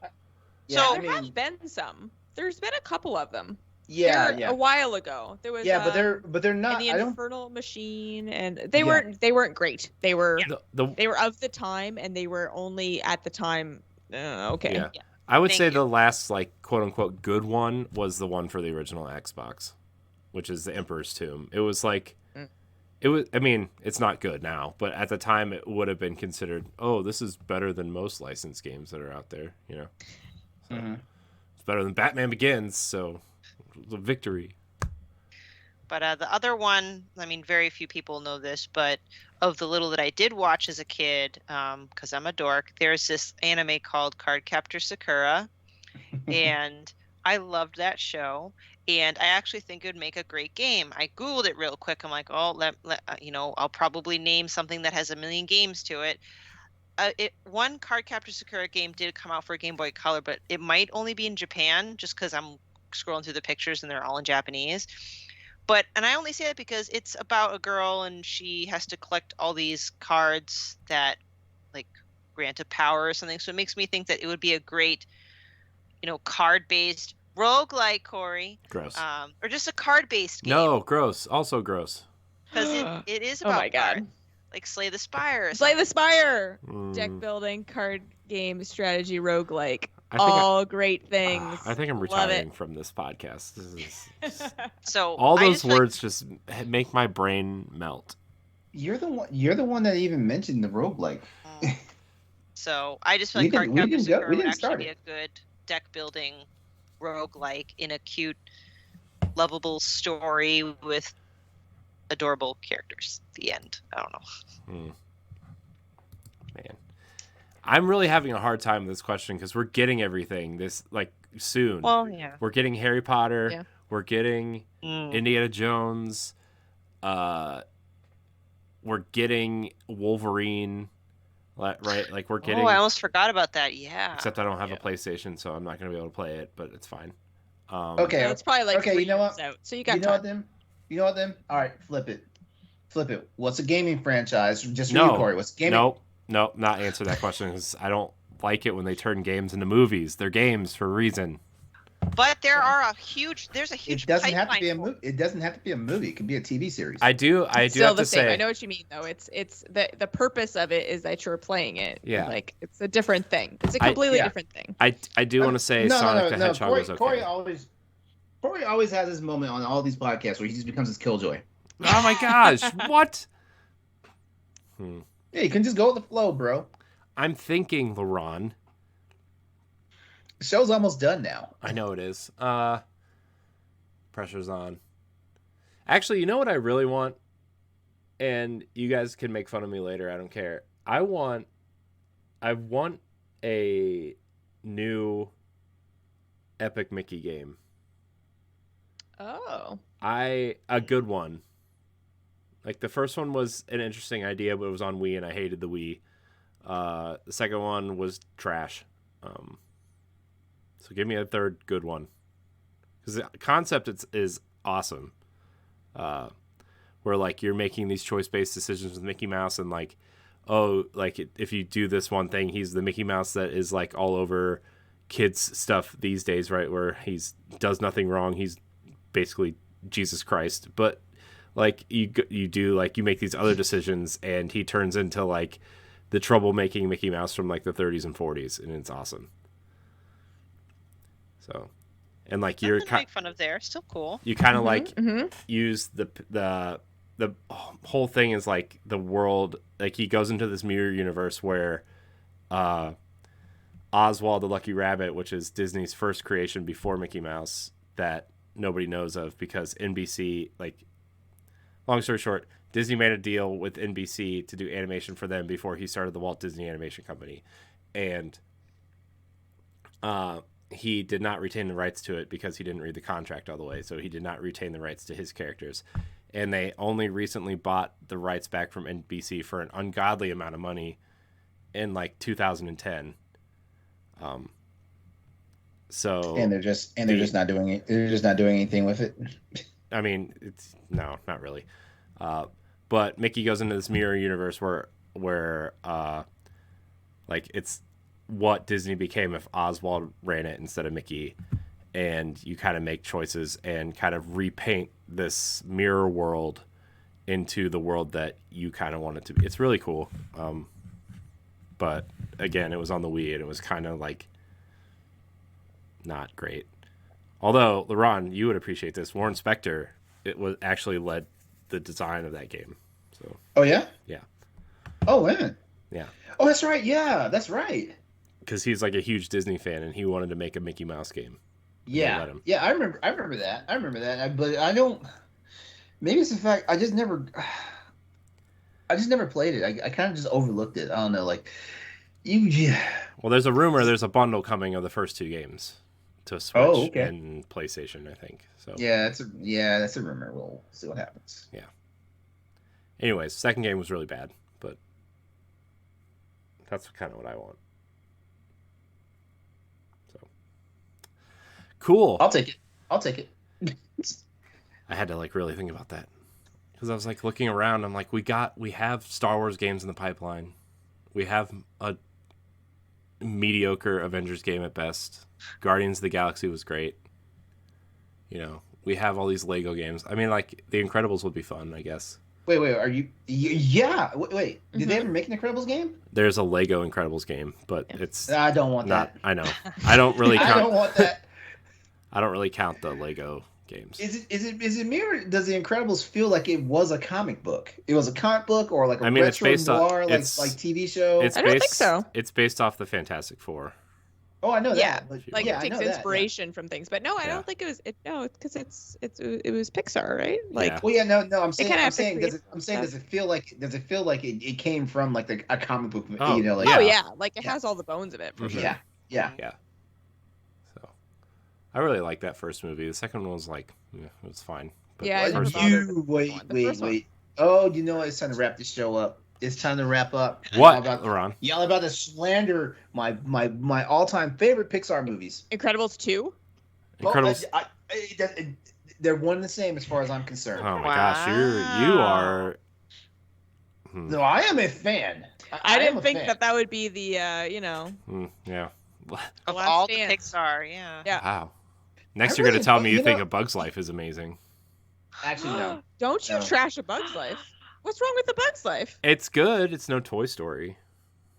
Yeah. So there have been some. There's been a couple of them. Yeah, A while ago. There was but they're not. the Infernal Machine, and they weren't great. They were they were of the time, and they were only at the time. Okay. Yeah. I would say the last, like, quote unquote good one was the one for the original Xbox, which is the Emperor's Tomb. It was like it was. I mean, it's not good now, but at the time it would have been considered. Oh, this is better than most licensed games that are out there. You know, so it's better than Batman Begins. So. The victory. But the other one, I mean, very few people know this, but of the little that I did watch as a kid, because I'm a dork, there's this anime called Cardcaptor Sakura, and I loved that show, and I actually think it would make a great game. I Googled it real quick. I'm like, oh, I'll probably name something that has a million games to it. One Cardcaptor Sakura game did come out for Game Boy Color, but it might only be in Japan, just because I'm scrolling through the pictures and they're all in Japanese. And I only say that because it's about a girl and she has to collect all these cards that like grant a power or something. So it makes me think that it would be a great, card-based roguelike, Corey. Gross. Or just a card-based game. No, gross. Also gross. Because it is about God. Like Slay the Spire. Slay the Spire! Deck building, card game, strategy, roguelike. All great things. I think I'm retiring from this podcast. This is so all those words just make my brain melt. You're the one that even mentioned the roguelike. So I just feel like Cardcaptor Sakura would actually be a good deck building roguelike in a cute, lovable story with adorable characters. The end. I don't know. Man. I'm really having a hard time with this question because we're getting everything this soon. Well, yeah. We're getting Harry Potter. Yeah. We're getting Indiana Jones. We're getting Wolverine. Right? Like we're getting. Oh, I almost forgot about that. Yeah. Except I don't have a PlayStation, so I'm not going to be able to play it. But it's fine. Okay. It's probably like 3 years out. So you got time. You know what then? All right, flip it. What's a gaming franchise? Just for you, Corey. What's gaming? Nope, not answer that question because I don't like it when they turn games into movies. They're games for a reason. But there's a huge. It doesn't have to be a movie. It doesn't have to be a movie. It can be a TV series. I do have to say. I know what you mean, though. It's the purpose of it is that you're playing it. Yeah. Like it's a different thing. It's a completely different thing. I do want to say Sonic the Hedgehog was okay. Corey always has this moment on all these podcasts where he just becomes his killjoy. Oh my gosh! What? Yeah, you can just go with the flow, bro. I'm thinking, LeRon. The show's almost done now. I know it is. Pressure's on. Actually, you know what I really want? And you guys can make fun of me later. I don't care. I want a new Epic Mickey game. Oh. A good one. Like the first one was an interesting idea, but it was on Wii and I hated the Wii. The second one was trash. So give me a third good one. Because the concept is awesome. Where like you're making these choice-based decisions with Mickey Mouse and like, if you do this one thing, he's the Mickey Mouse that is like all over kids stuff these days, right? Where he's does nothing wrong. He's basically Jesus Christ. But like you do like you make these other decisions and he turns into like the troublemaking Mickey Mouse from like the 30s and 40s, and it's awesome. So, and like you're make fun of there, still cool. You kind of like use the whole thing is like the world, like he goes into this mirror universe where Oswald the Lucky Rabbit, which is Disney's first creation before Mickey Mouse that nobody knows of because NBC, like, long story short, Disney made a deal with NBC to do animation for them before he started the Walt Disney Animation Company. And he did not retain the rights to it because he didn't read the contract all the way. So he did not retain the rights to his characters. And they only recently bought the rights back from NBC for an ungodly amount of money in like 2010. So they're just not doing it. They're just not doing anything with it. I mean, it's no, not really. But Mickey goes into this mirror universe where like it's what Disney became if Oswald ran it instead of Mickey, and you kind of make choices and kind of repaint this mirror world into the world that you kind of want it to be. It's really cool. But again, it was on the Wii, and it was kind of like not great. Although, LeRon, you would appreciate this. Warren Spector, it was actually led the design of that game. So. Oh yeah. Yeah. Oh man. Yeah. Oh, that's right. Yeah, that's right. Because he's like a huge Disney fan, and he wanted to make a Mickey Mouse game. Yeah. Yeah, I remember that. But I don't. Maybe it's the fact I just never played it. I kind of just overlooked it. I don't know, like you. Well, there's a rumor. There's a bundle coming of the first two games to Switch and PlayStation, I think. So yeah, that's a rumor. We'll see what happens. Yeah. Anyways, second game was really bad, but that's kind of what I want. So cool. I'll take it. I had to like really think about that because I was like looking around. I'm like, we have Star Wars games in the pipeline. We have a mediocre Avengers game at best. Guardians of the Galaxy was great. You know, we have all these Lego games. I mean, like The Incredibles would be fun, I guess. Wait, are you? Yeah. Wait. Did they ever make an Incredibles game? There's a Lego Incredibles game, but it's. I don't want that. I know. I don't really. I don't want that. I don't really count the Lego games. Is it mirrored? Does The Incredibles feel like it was a comic book? It was a comic book or like a retro noir like TV show? I don't think so. It's based off the Fantastic Four. Oh, I know that. Yeah, like it takes inspiration from things, but no, I don't think it was. No, because it was Pixar, right? Like, well, yeah, no. I'm saying, does it feel like it came from like a comic book? Oh, you know, like like it has all the bones of it for sure. Yeah. So, I really liked that first movie. The second one was like, it was fine. But yeah, wait. Oh, you know what? It's time to wrap this show up. It's time to wrap up. What, LeRon? Y'all about to slander my all-time favorite Pixar movies. Incredibles 2? Incredibles. They're one and the same as far as I'm concerned. Oh my gosh, you are. No, I am a fan. I didn't think that would be the yeah. Of all the Pixar, yeah. Wow. Next, you're gonna tell me you think A Bug's Life is amazing. Actually, no. Don't you trash A Bug's Life? What's wrong with A Bug's Life? It's good. It's no Toy Story.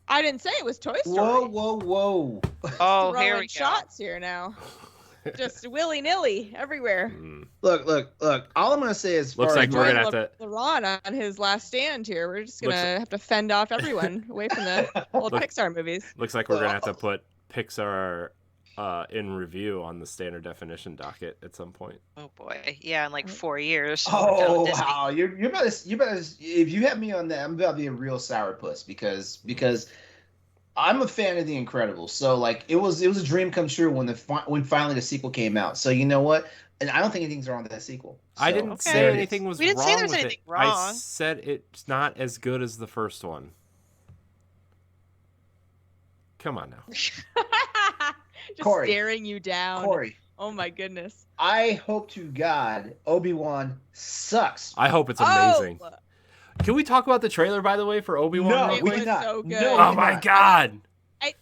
I didn't say it was Toy Story. Whoa. Oh, here we go. Shots here now. Just willy-nilly everywhere. Look. All I'm going to say is... Looks like we're going to have to... LeRon on his last stand here. We're just going to have to fend off everyone away from the old Pixar movies. Looks like we're going to have to put Pixar... in review on the standard definition docket at some point. Oh boy, yeah, in like 4 years. Oh wow, you're about to. If you have me on that, I'm about to be a real sourpuss because I'm a fan of The Incredibles. So like it was a dream come true when finally the sequel came out. So you know what? And I don't think anything's wrong with that sequel. So, I didn't say anything was wrong. We didn't say there's anything wrong. I said it's not as good as the first one. Come on now. Just Corey, staring you down. Corey. Oh my goodness. I hope to God Obi-Wan sucks. I hope it's amazing. Oh! Can we talk about the trailer, by the way, for Obi-Wan? No, it was so good. No, oh my God.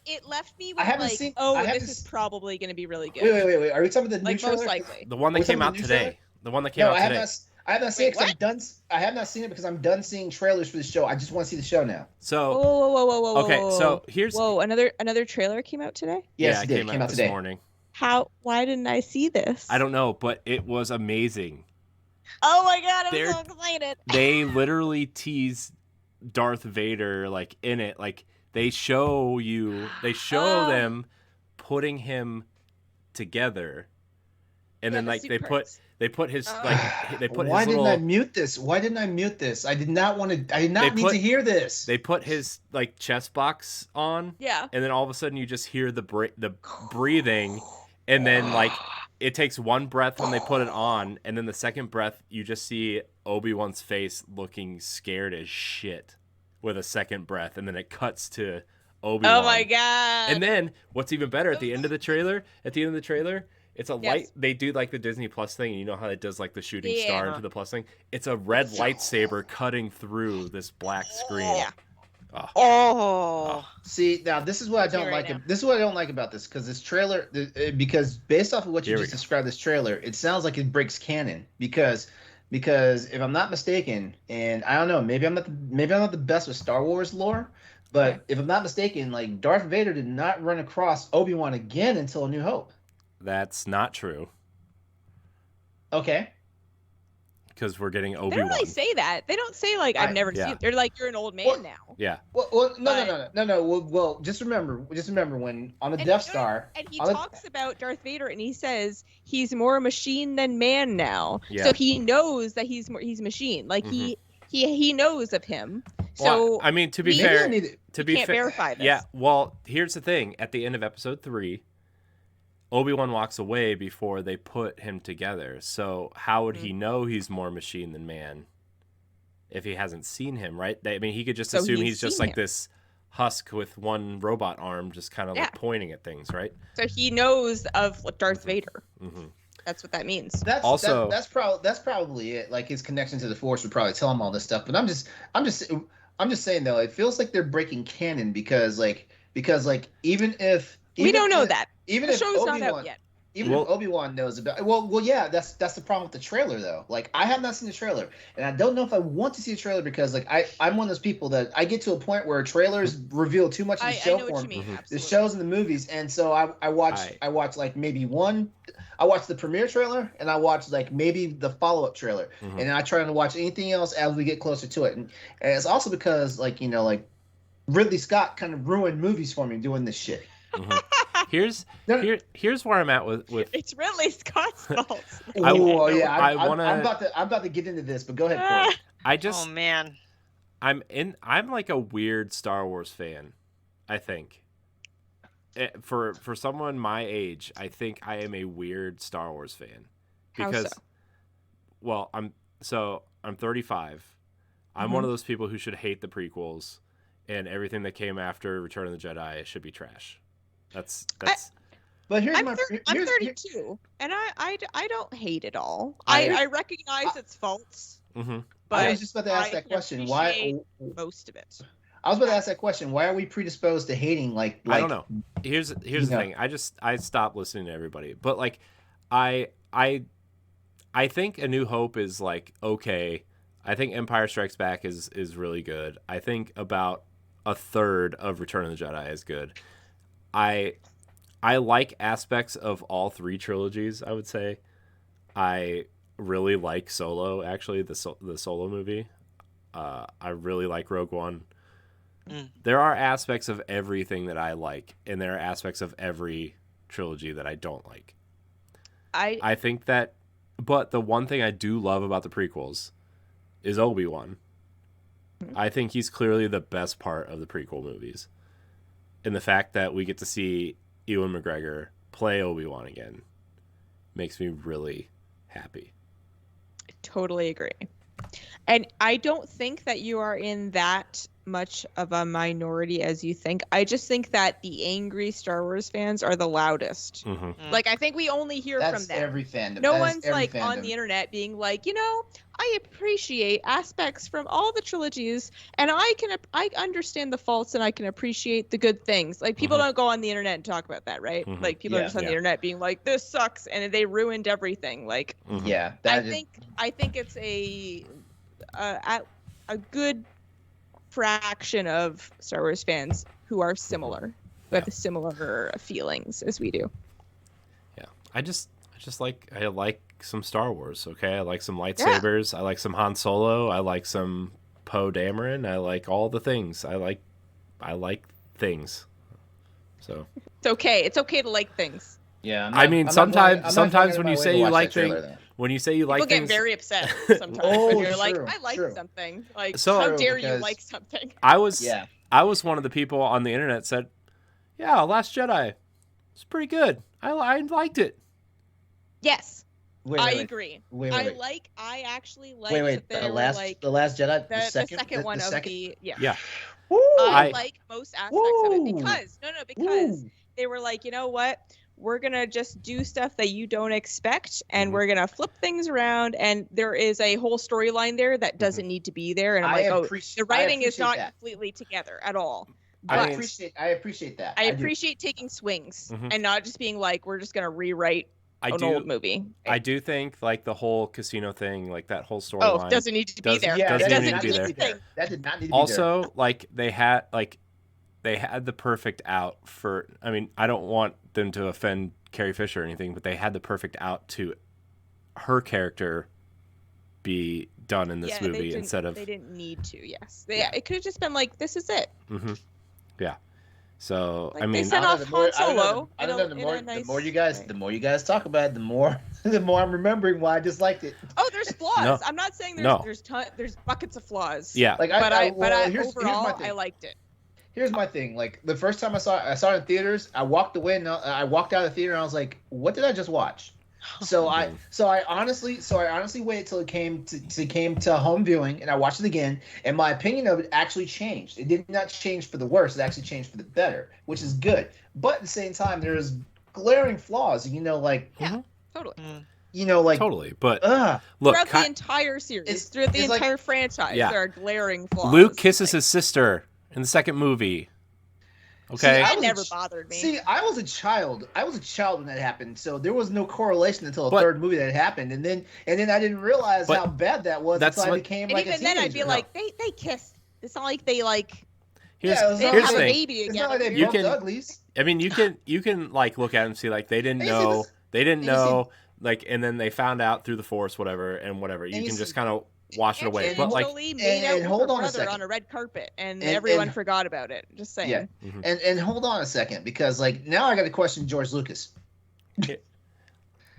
It left me with this is probably going to be really good. Wait. Are we talking about the new trailer? Most likely. The one that came out today. The one that came out today. I have not seen it because I'm done. I have not seen it because I'm done seeing trailers for the show. I just want to see the show now. So whoa. Okay, so here's another trailer came out today? Yes, it came out this today. morning. Why didn't I see this? I don't know, but it was amazing. Oh my god, I'm so excited. They literally tease Darth Vader like in it. Like they show them putting him together. And then like they put his Why didn't I mute this? Why didn't I mute this? I did not need to hear this. They put his like chest box on. Yeah. And then all of a sudden you just hear the breathing, and then like it takes one breath when they put it on, and then the second breath you just see Obi-Wan's face looking scared as shit with a second breath, and then it cuts to Obi-Wan. Oh my god. And then what's even better at the end of the trailer, it's a light. They do like the Disney Plus thing, and you know how it does like the shooting star into the plus thing. It's a red lightsaber cutting through this black screen. Yeah. Oh. See, now this is what I don't like. This is what I don't like about this, because this trailer, because based off of what you just described, this trailer, it sounds like it breaks canon. Because if I'm not mistaken, and I don't know, maybe I'm not the best with Star Wars lore, but if I'm not mistaken, like Darth Vader did not run across Obi-Wan again until A New Hope. That's not true. Okay. Because we're getting Obi-Wan. They don't really say that. They don't say like I've never seen. They're like, you're an old man now. Yeah. Well, no. Well, just remember when on the Death Star. And he talks about Darth Vader, and he says he's more machine than man now. Yeah. So he knows that he's machine. Like he knows of him. So I mean, to be fair, can't verify this. Yeah. Well, here's the thing. At the end of Episode 3. Obi-Wan walks away before they put him together. So how would he know he's more machine than man if he hasn't seen him, right? I mean, he could just assume he's just like this husk with one robot arm just kind of like pointing at things, right? So he knows of Darth Vader. Mm-hmm. That's what that means. That's probably it. Like his connection to the Force would probably tell him all this stuff. But I'm just saying though, it feels like they're breaking canon because even if we don't know that. Even the if show's Obi-Wan, not out yet. Even if Obi-Wan knows about yeah, that's the problem with the trailer though. Like I have not seen the trailer, and I don't know if I want to see a trailer because like I'm one of those people that I get to a point where trailers reveal too much of the show for me. The shows and the movies, and so I watch like maybe one. I watch the premiere trailer, and I watch like maybe the follow-up trailer, and then I try to watch anything else as we get closer to it. And it's also because like Ridley Scott kind of ruined movies for me doing this shit. Here's where I'm at with it's Ridley Scott's fault. I'm about to get into this, but go ahead, Corey. Oh man. I'm like a weird Star Wars fan, I think. For someone my age, I think I am a weird Star Wars fan. Because I'm 35. I'm one of those people who should hate the prequels, and everything that came after Return of the Jedi should be trash. That's. But I'm 32, and I don't hate it all. I recognize its faults. Mm-hmm. But I was just about to ask that question. Why most of it? I was about to ask that question. Why are we predisposed to hating like I don't know. Here's the thing. I stopped listening to everybody. But like I think A New Hope is like okay. I think Empire Strikes Back is really good. I think about a third of Return of the Jedi is good. I like aspects of all three trilogies, I would say. I really like Solo, actually, the Solo movie. I really like Rogue One. There are aspects of everything that I like, and there are aspects of every trilogy that I don't like. I think that, but the one thing I do love about the prequels is Obi-Wan. I think he's clearly the best part of the prequel movies. And the fact that we get to see Ewan McGregor play Obi-Wan again makes me really happy. I totally agree. And I don't think that you are in that much of a minority as you think. I just think that the angry Star Wars fans are the loudest. Like, I think we only hear from them. Every fandom. No one's like on the internet being like, I appreciate aspects from all the trilogies, and I understand the faults and I can appreciate the good things. Like people don't go on the internet and talk about that, right? Like people are just on the internet being like, "This sucks," and they ruined everything. Like, I think it's a good fraction of Star Wars fans who are similar, who have the similar feelings as we do. Yeah, I like some Star Wars. Okay, I like some lightsabers. I like some Han Solo. I like some Poe Dameron. I like all the things. I like things. So it's okay. It's okay to like things. Yeah, sometimes when you say you like things. When you say you like things, people get very upset sometimes when you're like, I like something. Like, so, how dare you like something? I was one of the people on the internet said, yeah, Last Jedi, it's pretty good. I liked it. Yes, I agree. I actually like the Last Jedi, the second one. Yeah. I like most aspects of it because they were like, you know what? We're going to just do stuff that you don't expect, and we're going to flip things around, and there is a whole storyline there that doesn't need to be there, and I'm the writing is not completely together at all. But I appreciate that. I appreciate taking swings and not just being like, we're just going to rewrite an old movie. I do think, like, the whole casino thing, like, that whole storyline. Doesn't need to be there. Yeah, doesn't need to be there. That did not need to be there. Also, like, they had the perfect out for, I mean, I don't want them to offend Carrie Fisher or anything, but they had the perfect out to her character be done in this movie instead of... They didn't need to, yes. It could have just been like, this is it. Yeah. So, like, I mean... They sent off Han Solo. The more you guys talk about it, the more I'm remembering why I disliked it. Oh, there's flaws. No. I'm not saying there's buckets of flaws. Yeah. Like, overall, I liked it. Here's my thing. Like, the first time I saw it in theaters. I walked away and I walked out of the theater and I was like, "What did I just watch?" So I honestly waited till it came to home viewing, and I watched it again. And my opinion of it actually changed. It did not change for the worse. It actually changed for the better, which is good. But at the same time, there's glaring flaws. Totally. Totally, but look, throughout the entire series, throughout the entire franchise, there are glaring flaws. Luke kisses his sister in the second movie. Okay, that never bothered me. See, I was a child when that happened, so there was no correlation until the third movie that happened, and then I didn't realize how bad that was until I became like a teenager. Even then, I'd be like, they kissed. It's not like they like. Here's the thing. It's not like they both uglies. I mean, you can like look at it and see like they didn't know, like, and then they found out through the Force, whatever. You can just kind of wash it away. But like, made out with her brother on a red carpet, and everyone forgot about it. Just saying. Yeah. And hold on a second, because like now I got to question George Lucas.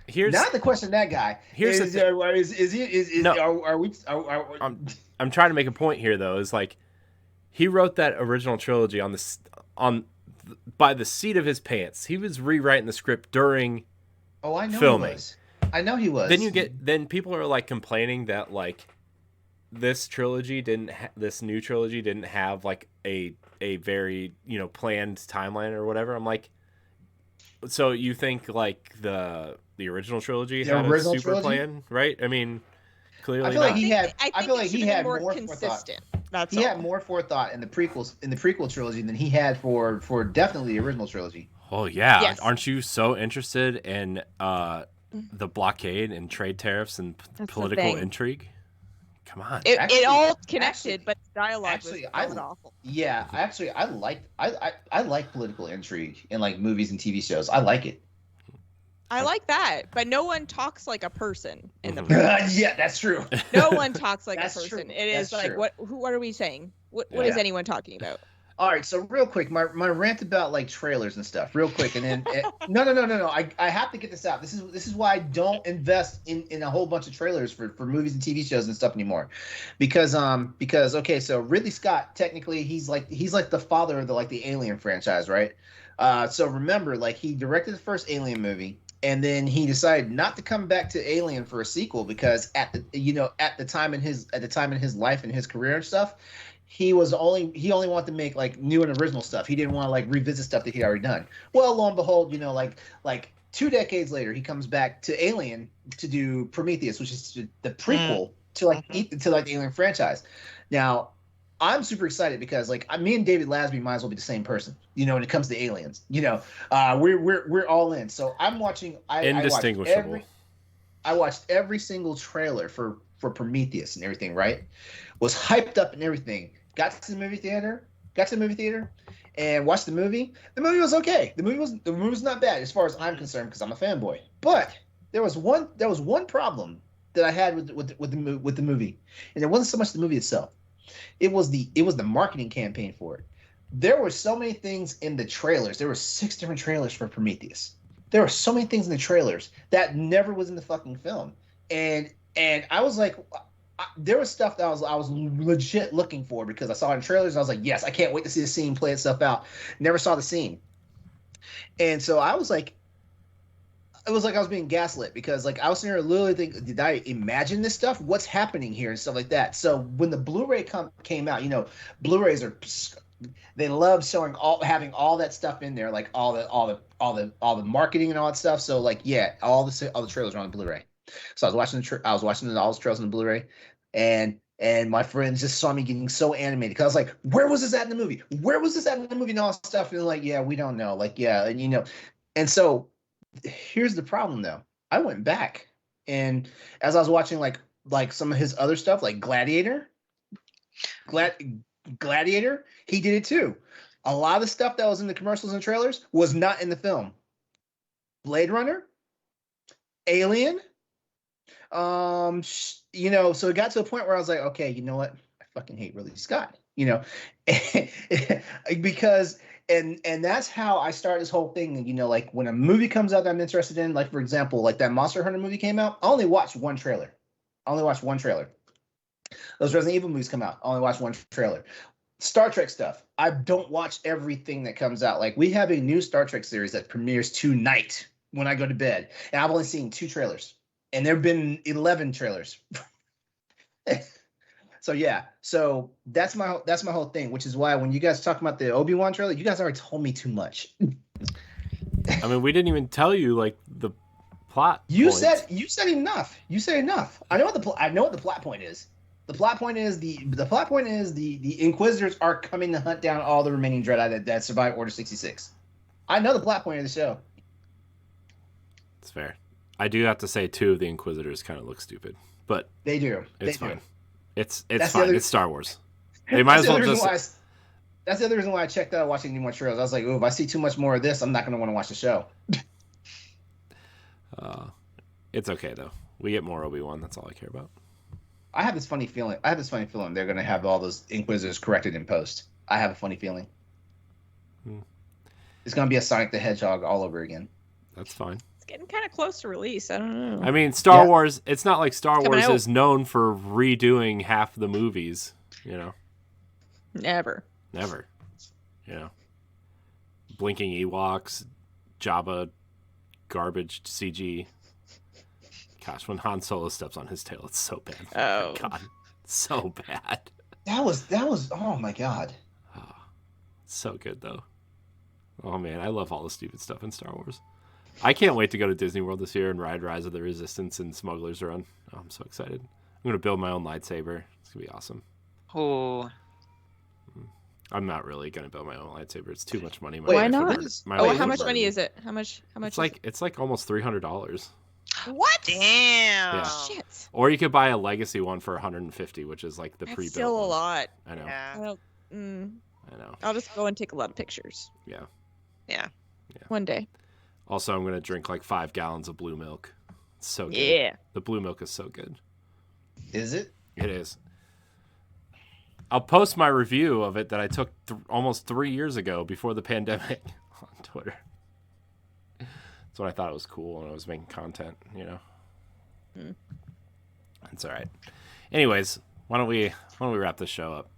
Here's not the question that guy. Here's I'm trying to make a point here though. Is like he wrote that original trilogy by the seat of his pants. He was rewriting the script during filming. I know he was. Then people are like complaining that like this new trilogy didn't have like a very planned timeline or whatever. I'm like, so you think like the original trilogy had a super plan, right? I mean, clearly I feel like he had more consistent. That's he had more forethought in the prequel trilogy than he had for definitely the original trilogy. Oh yeah, yes. Aren't you so interested in the blockade and trade tariffs and political intrigue? Come on, it all connected, but the dialogue was awful. Yeah, I like political intrigue in like movies and TV shows. I like it. I like that, but no one talks like a person in the yeah, that's true. No one talks like a person. True. It is that's like true. What are we saying? What is anyone talking about? All right, so real quick, my rant about like trailers and stuff, real quick, and then no. I have to get this out. This is why I don't invest in a whole bunch of trailers for movies and TV shows and stuff anymore, because okay, so Ridley Scott, technically he's like the father of the Alien franchise, right? So remember, like, he directed the first Alien movie, and then he decided not to come back to Alien for a sequel because at the time in his life and his career and stuff, he only wanted to make like new and original stuff. He didn't want to like revisit stuff that he'd already done. Well, lo and behold, like 2 decades later, he comes back to Alien to do Prometheus, which is the prequel to like the Alien franchise. Now, I'm super excited because like me and David Lasby might as well be the same person. You know, when it comes to aliens, you know, we're all in. So I'm watching. Indistinguishable. I watched every single trailer for Prometheus and everything. Right, was hyped up and everything. Got to the movie theater, and watched the movie. The movie was okay. The movie was not bad as far as I'm concerned because I'm a fanboy. But there was one problem that I had with the movie, and it wasn't so much the movie itself. It was the marketing campaign for it. There were so many things in the trailers. There were 6 different trailers for Prometheus. There were so many things in the trailers that never was in the fucking film. And I was like, there was stuff that I was legit looking for because I saw it in trailers. And I was like, yes, I can't wait to see the scene play itself out. Never saw the scene. And so I was like, it was like I was being gaslit because like I was sitting there literally thinking, did I imagine this stuff? What's happening here and stuff like that. So when the Blu-ray came out, you know, Blu-rays they love having all that stuff in there, like all the marketing and all that stuff. So like yeah, all the trailers are on the Blu-ray. So I was watching all the trailers on the Blu-ray, and my friends just saw me getting so animated because I was like, where was this at in the movie? Where was this at in the movie and all that stuff? And they're like, yeah, we don't know. Like yeah, and you know, and so. Here's the problem though. I went back and as I was watching like some of his other stuff, like Gladiator, he did it too. A lot of the stuff that was in the commercials and trailers was not in the film. Blade Runner, Alien, you know, so it got to a point where I was like, okay, you know what? I fucking hate Ridley Scott, you know, because and that's how I started this whole thing. You know, like when a movie comes out that I'm interested in, like for example, like that Monster Hunter movie came out, I only watched one trailer. Those Resident Evil movies come out, I only watched one trailer. Star Trek stuff, I don't watch everything that comes out. Like we have a new Star Trek series that premieres tonight when I go to bed, and I've only seen 2 trailers, and there've been 11 trailers. So yeah, so that's my whole thing, which is why when you guys talk about the Obi-Wan trailer, you guys already told me too much. I mean, we didn't even tell you like the plot. You said enough. I know what the plot point is. The plot point is the Inquisitors are coming to hunt down all the remaining Jedi that survived Order 66. I know the plot point of the show. It's fair. I do have to say 2 of the Inquisitors kind of look stupid, but they do. It's fine. It's fine. It's Star Wars. They might as well just. That's the other reason why I checked out watching any more trailers. I was like, "Oh, if I see too much more of this, I'm not going to want to watch the show." It's okay though. We get more Obi-Wan. That's all I care about. I have this funny feeling they're going to have all those Inquisitors corrected in post. I have a funny feeling. It's going to be a Sonic the Hedgehog all over again. That's fine. It's getting kind of close to release. I don't know. I mean, Star Wars, it's not like Star Wars is known for redoing half the movies, you know? Never. You know? Blinking Ewoks, Jabba, garbage CG. Gosh, when Han Solo steps on his tail, it's so bad. Oh. God, so bad. That was, oh my God. Oh, so good, though. Oh, man, I love all the stupid stuff in Star Wars. I can't wait to go to Disney World this year and ride Rise of the Resistance and Smuggler's Run. Oh, I'm so excited. I'm going to build my own lightsaber. It's going to be awesome. Oh. I'm not really going to build my own lightsaber. It's too much money. Why not? How much money is it? How much? It's like almost $300. What? Damn. Yeah. Shit. Or you could buy a legacy one for $150, which is like the pre-built. Still a lot. I know. Yeah. I know. I'll just go and take a lot of pictures. Yeah. One day. Also, I'm going to drink like 5 gallons of blue milk. It's so good. Yeah. The blue milk is so good. Is it? It is. I'll post my review of it that I took almost 3 years ago before the pandemic on Twitter. That's what I thought it was cool when I was making content, you know. That's all right. Anyways, why don't we wrap this show up?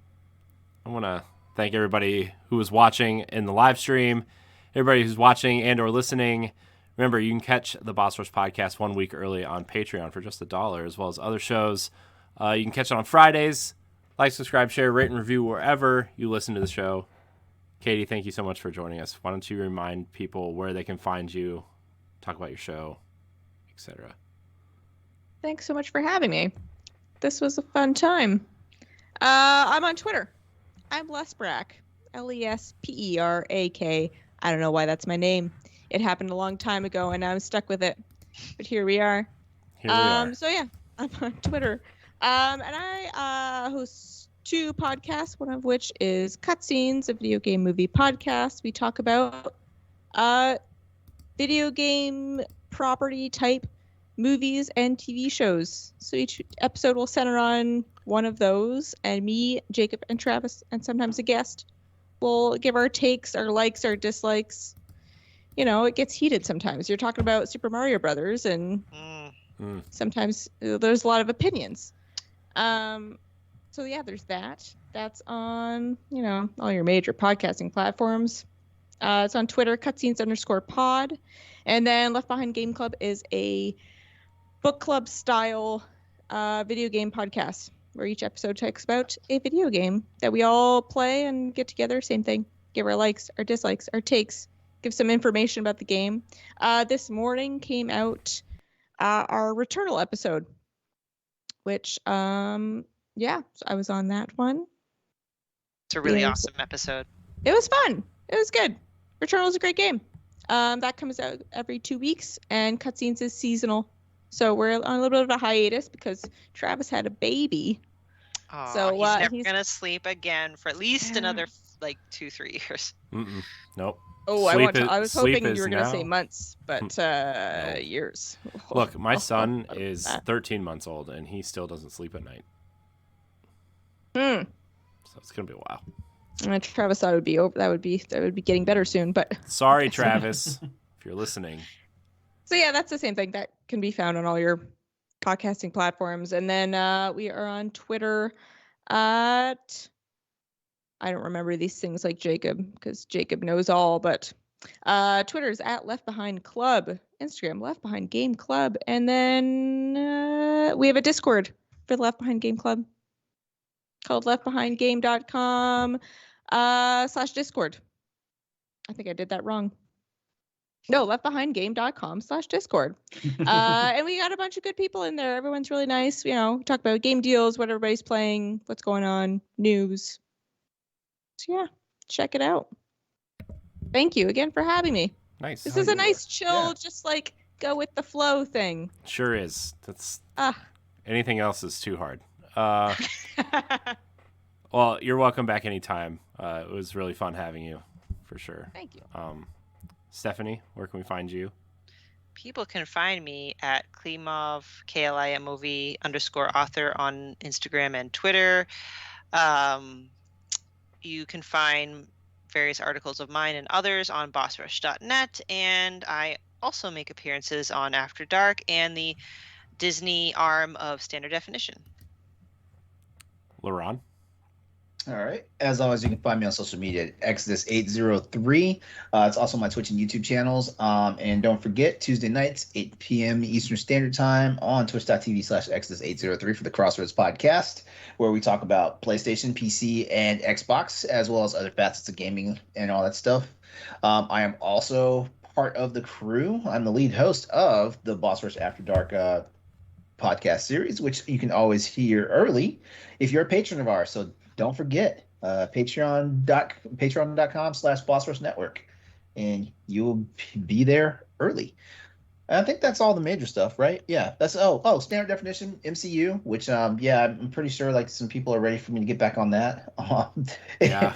I want to thank everybody who was watching in the live stream, everybody who's watching and or listening. Remember, you can catch the Boss Rush podcast 1 week early on Patreon for just $1, as well as other shows. You can catch it on Fridays. Like, subscribe, share, rate, and review wherever you listen to the show. Katie, thank you so much for joining us. Why don't you remind people where they can find you, talk about your show, etc. Thanks so much for having me. this was a fun time. I'm on Twitter. I'm Lesperak. Lesperak. I don't know why that's my name. It happened a long time ago, and I'm stuck with it. But here we are. So yeah, I'm on Twitter. And I host 2 podcasts, one of which is Cutscenes, a video game movie podcast. We talk about video game property type movies and TV shows. So each episode will center on one of those, and me, Jacob, and Travis, and sometimes a guest will give our takes, our likes, our dislikes. You know, it gets heated sometimes. You're talking about Super Mario Brothers, and sometimes there's a lot of opinions. So yeah, there's that. That's on, all your major podcasting platforms. It's on Twitter, cutscenes_pod. And then Left Behind Game Club is a book club style video game podcast where each episode talks about a video game that we all play and get together. Same thing. Give our likes, our dislikes, our takes. Give some information about the game. This morning came out our Returnal episode, which, so I was on that one. It's a really awesome episode. It was fun. It was good. Returnal is a great game. That comes out every 2 weeks, and Cutscenes is seasonal. So we're on a little bit of a hiatus because Travis had a baby. Oh, so he's never going to sleep again for at least another 2-3 years. Nope. Oh, I was hoping you were going to say months, but years. Look, my son is 13 months old, and he still doesn't sleep at night. So it's going to be a while. Travis thought it would be over. That would be getting better soon, but sorry, Travis, if you're listening. So yeah, that's the same thing that can be found on all your podcasting platforms, and then we are on Twitter at. I don't remember these things like Jacob because Jacob knows all, but Twitter is at Left Behind Club, Instagram Left Behind Game Club, and then we have a Discord for the Left Behind Game Club called leftbehindgame.com/Discord. I think I did that wrong. No, leftbehindgame.com/Discord. And we got a bunch of good people in there. Everyone's really nice. Talk about game deals, what everybody's playing, what's going on, news. So yeah, check it out. Thank you again for having me. Nice. This is a nice, chill, just go with the flow thing. Sure is. That's anything else is too hard. Well, you're welcome back anytime. It was really fun having you, for sure. Thank you. Stephanie, where can we find you? People can find me at Klimov, KLIMOV_author on Instagram and Twitter. You can find various articles of mine and others on bossrush.net, and I also make appearances on After Dark and the Disney arm of Standard Definition. LeRon? All right. As always, you can find me on social media at Exodus803. It's also my Twitch and YouTube channels. And don't forget, Tuesday nights, 8 p.m. Eastern Standard Time on twitch.tv/Exodus803 for the Crossroads podcast, where we talk about PlayStation, PC, and Xbox, as well as other facets of gaming and all that stuff. I am also part of the crew. I'm the lead host of the Boss Rush After Dark podcast series, which you can always hear early if you're a patron of ours. So don't forget, patreon.com/BossRushNetwork, and you'll be there early. I think that's all the major stuff, right? Yeah, that's Standard Definition MCU, which I'm pretty sure some people are ready for me to get back on that. Yeah.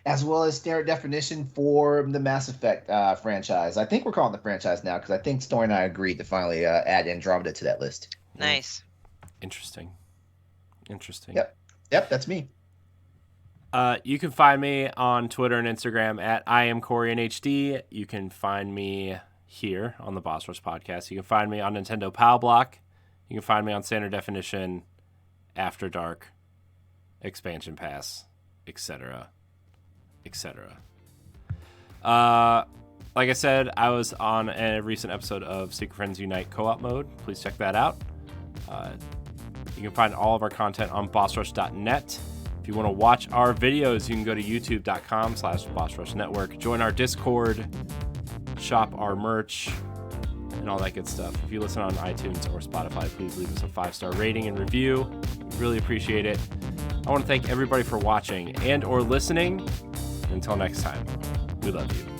As well as Standard Definition for the Mass Effect franchise. I think we're calling it the franchise now because I think Story and I agreed to finally add Andromeda to that list. Nice. Interesting. Yep, that's me. You can find me on Twitter and Instagram at IamCoreyNHD. You can find me here on the Boss Rush podcast. You can find me on Nintendo Pal Block. You can find me on Standard Definition, After Dark, Expansion Pass, etc. etc. Like I said, I was on a recent episode of Secret Friends Unite co-op mode. Please check that out. You can find all of our content on bossrush.net. If you want to watch our videos, you can go to youtube.com/BossRushNetwork. Join our Discord, shop our merch, and all that good stuff. If you listen on iTunes or Spotify, please leave us a 5-star rating and review. We really appreciate it. I want to thank everybody for watching and or listening. Until next time, we love you.